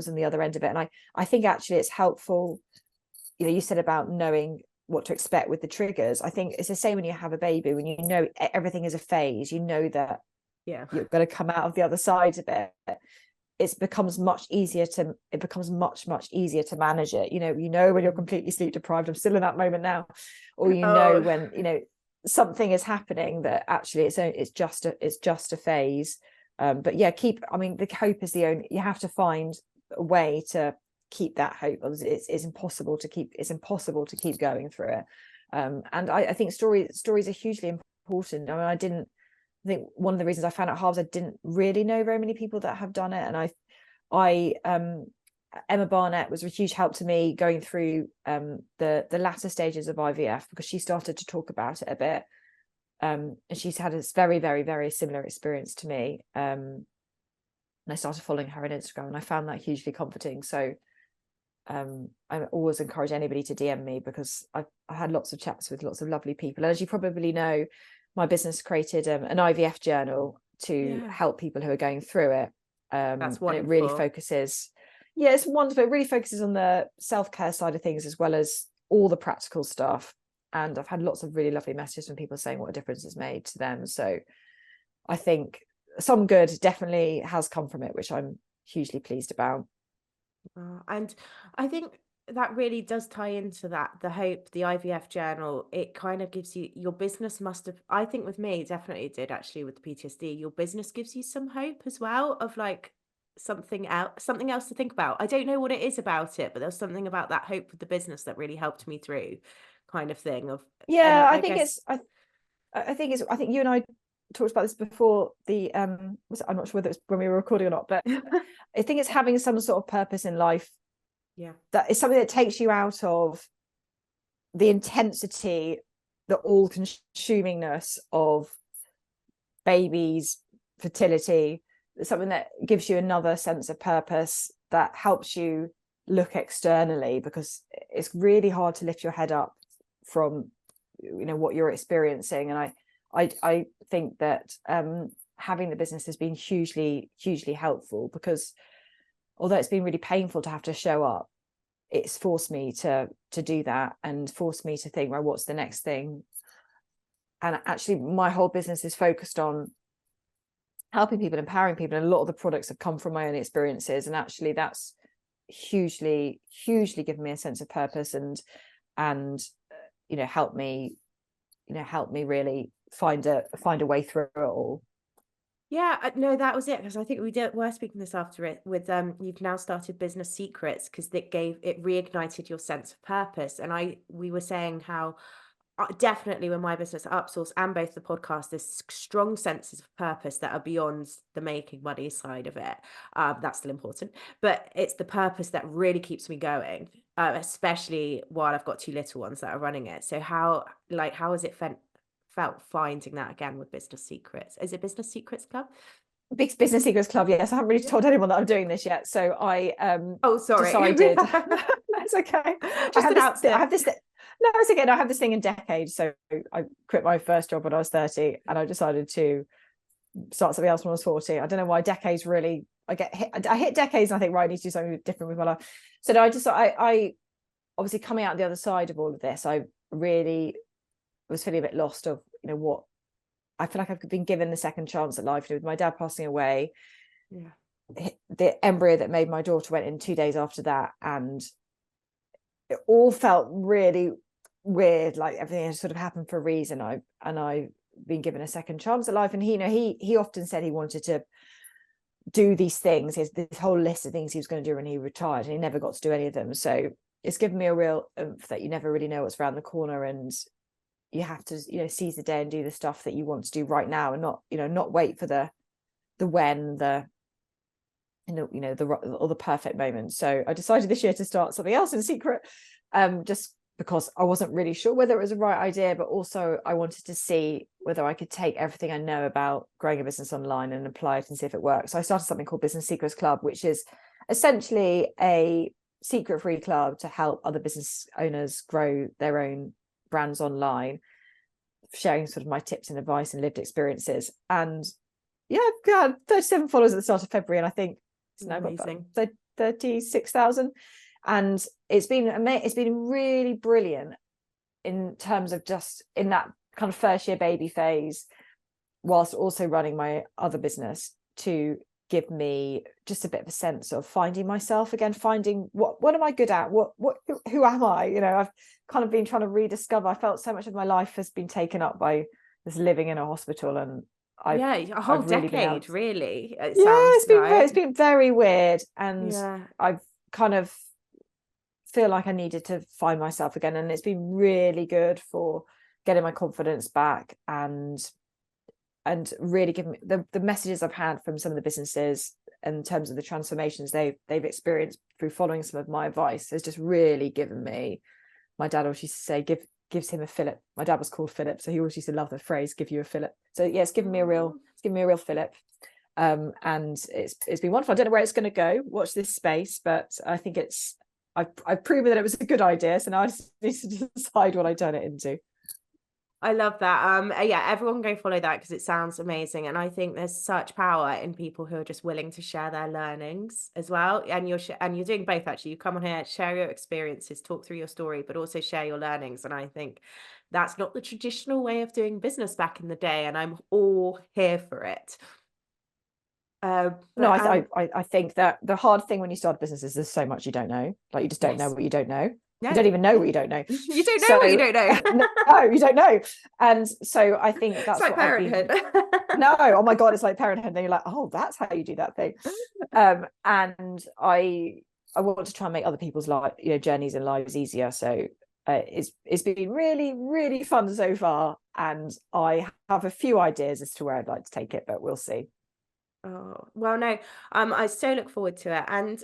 on the other end of it. And I think actually it's helpful, you said about knowing what to expect with the triggers. I think it's the same when you have a baby, when everything is a phase, that Yeah. you're going to come out of the other side of it. It becomes much much easier to manage it. When you're completely sleep deprived. I'm still in that moment now. Or when something is happening that actually it's just a phase. But yeah, the hope is the only, you have to find a way to keep that hope. It's impossible to keep going through it. And I think stories are hugely important. I think one of the reasons I found out halves, I didn't really know very many people that have done it. And Emma Barnett was a huge help to me going through the latter stages of IVF, because she started to talk about it a bit. And she's had a very, very, very similar experience to me. And I started following her on Instagram, and I found that hugely comforting. So I always encourage anybody to DM me, because I had lots of chats with lots of lovely people. And as you probably know, my business created an IVF journal to help people who are going through it. That's wonderful. And it really focuses, it's wonderful. It really focuses on the self-care side of things, as well as all the practical stuff. And I've had lots of really lovely messages from people saying what a difference it's made to them. So I think some good definitely has come from it, which I'm hugely pleased about. And I think that really does tie into that, the hope, the IVF journal. It kind of gives you, your business must have, I think with me, definitely did actually with the PTSD, your business gives you some hope as well, of like something else to think about. I don't know what it is about it, but there's something about that hope with the business that really helped me through, kind of thing of. Yeah, And I think guess, I think you and I talked about this before. I'm not sure whether it's when we were recording or not, but I think it's having some sort of purpose in life. Yeah. That is something that takes you out of the intensity, the all-consumingness of babies, fertility. It's something that gives you another sense of purpose, that helps you look externally, because it's really hard to lift your head up from what you're experiencing. And I think that having the business has been hugely helpful, because although it's been really painful to have to show up, it's forced me to do that, and forced me to think, well, what's the next thing? And actually my whole business is focused on helping people, empowering people, and a lot of the products have come from my own experiences, and actually that's hugely given me a sense of purpose, and help me really find a way through it all. Yeah, no, that was it, because I think we're speaking this after it with you've now started Business Secrets, because it reignited your sense of purpose. And we were saying how definitely when my business Upsource and both the podcast, there's strong senses of purpose that are beyond the making money side of it. That's still important, but it's the purpose that really keeps me going, especially while I've got two little ones that are running it. So how has it felt finding that again with Business Secrets? Is it Business Secrets Club? Big Business Secrets Club, yes. I haven't really told anyone that I'm doing this yet, so I Oh, sorry. decided it's okay. Just announced it. I have this no, it's okay. I have this thing in decades. So I quit my first job when I was 30, and I decided to start something else when I was 40. I don't know why decades really. I hit decades, and I think, right, I need to do something different with my life. So I obviously, coming out the other side of all of this, I really was feeling a bit lost of, what I feel like I've been given the second chance at life. With my dad passing away, the embryo that made my daughter went in 2 days after that, and it all felt really weird, like everything had sort of happened for a reason. I've been given a second chance at life, and he often said he wanted to do these things. He has this whole list of things he was going to do when he retired, and he never got to do any of them. So it's given me a real oomph that you never really know what's around the corner, and you have to seize the day and do the stuff that you want to do right now, and not wait for the perfect moment. So I decided this year to start something else in secret, just because I wasn't really sure whether it was the right idea, but also I wanted to see whether I could take everything I know about growing a business online and apply it and see if it works. So I started something called Business Secrets Club, which is essentially a secret-free club to help other business owners grow their own brands online, sharing sort of my tips and advice and lived experiences. And yeah, I've got 37 followers at the start of February, and I think it's now Amazing. got 36,000. And it's been really brilliant in terms of just in that kind of first year baby phase, whilst also running my other business, to give me just a bit of a sense of finding myself again, finding what am I good at, who am I? I've kind of been trying to rediscover. I felt so much of my life has been taken up by this living in a hospital, and a whole really decade, really. It yeah, sounds like. it's been very weird, and Yeah. I've kind of feel like I needed to find myself again, and it's been really good for getting my confidence back, and really giving me the messages I've had from some of the businesses in terms of the transformations they've experienced through following some of my advice has just really given me. My dad always used to say, gives him a fillip. My dad was called Philip, so he always used to love the phrase, give you a fillip. So yeah, it's given me a real fillip. And it's been wonderful. I don't know where it's going to go, watch this space, but I think I've proven that it was a good idea, so now I just need to decide what I turn it into. I love that. Yeah, everyone go follow that, because it sounds amazing. And I think there's such power in people who are just willing to share their learnings as well. And you're doing both, actually. You come on here, share your experiences, talk through your story, but also share your learnings. And I think that's not the traditional way of doing business back in the day, and I'm all here for it. No, I think that the hard thing when you start a business is there's so much you don't know. Like, you just don't know what you don't know. No. You don't even know what you don't know. You don't know what you don't know. No, you don't know. And so I think that's like what parenthood. No, oh my God, it's like parenthood. And you're like, oh, that's how you do that thing. And I want to try and make other people's journeys and lives easier. So it's been really, really fun so far. And I have a few ideas as to where I'd like to take it, but we'll see. Oh, well, no, I so look forward to it. And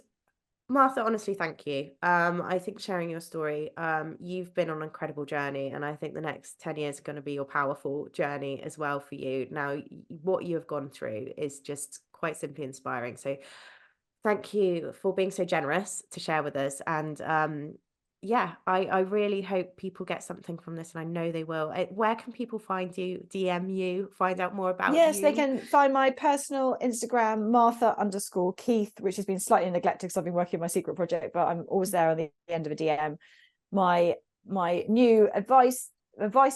Martha, honestly, thank you. I think sharing your story, you've been on an incredible journey, and I think the next 10 years are going to be your powerful journey as well for you. Now, what you have gone through is just quite simply inspiring. So thank you for being so generous to share with us. And yeah, I really hope people get something from this, and I know they will. Where can people find you, DM you, find out more about Yes, they you? can find my personal Instagram, Martha_Keith, which has been slightly neglected because I've been working on my secret project, but I'm always there on the end of a DM. My new advice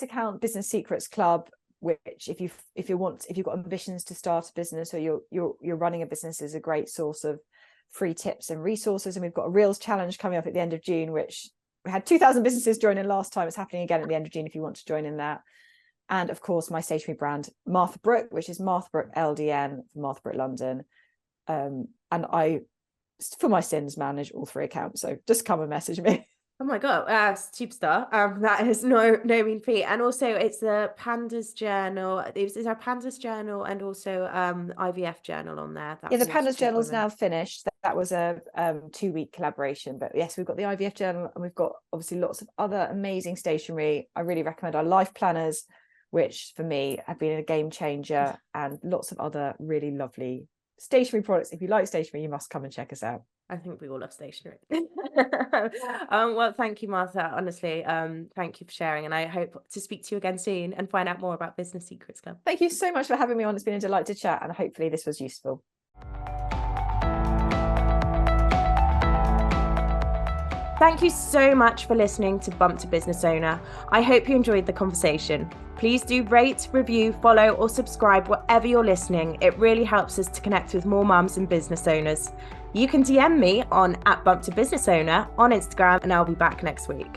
account, Business Secrets Club, which if you've got ambitions to start a business, or you're running a business, is a great source of free tips and resources. And we've got a Reels challenge coming up at the end of June, which we had 2,000 businesses join in last time. It's happening again at the end of June if you want to join in that. And of course, my stationery brand, Martha Brook, which is Martha Brook LDN for Martha Brook London. And I, for my sins, manage all 3 accounts. So just come and message me. Oh my God, superstar. That is no mean feat. And also it's the Pandas Journal. It's our Pandas Journal and also IVF Journal on there. Yeah, the That's more Pandas support Journal's women. now finished. That was a 2-week collaboration. But yes, we've got the IVF Journal, and we've got obviously lots of other amazing stationery. I really recommend our life planners, which for me have been a game changer, and lots of other really lovely stationery products. If you like stationery, you must come and check us out. I think we all love stationery. Well, thank you, Martha. Honestly, thank you for sharing, and I hope to speak to you again soon and find out more about Business Secrets Club. Thank you so much for having me on. It's been a delight to chat, and hopefully this was useful. Thank you so much for listening to Bump to Business Owner. I hope you enjoyed the conversation. Please do rate, review, follow, or subscribe wherever you're listening. It really helps us to connect with more mums and business owners. You can DM me on @BumpToBusinessOwner on Instagram, and I'll be back next week.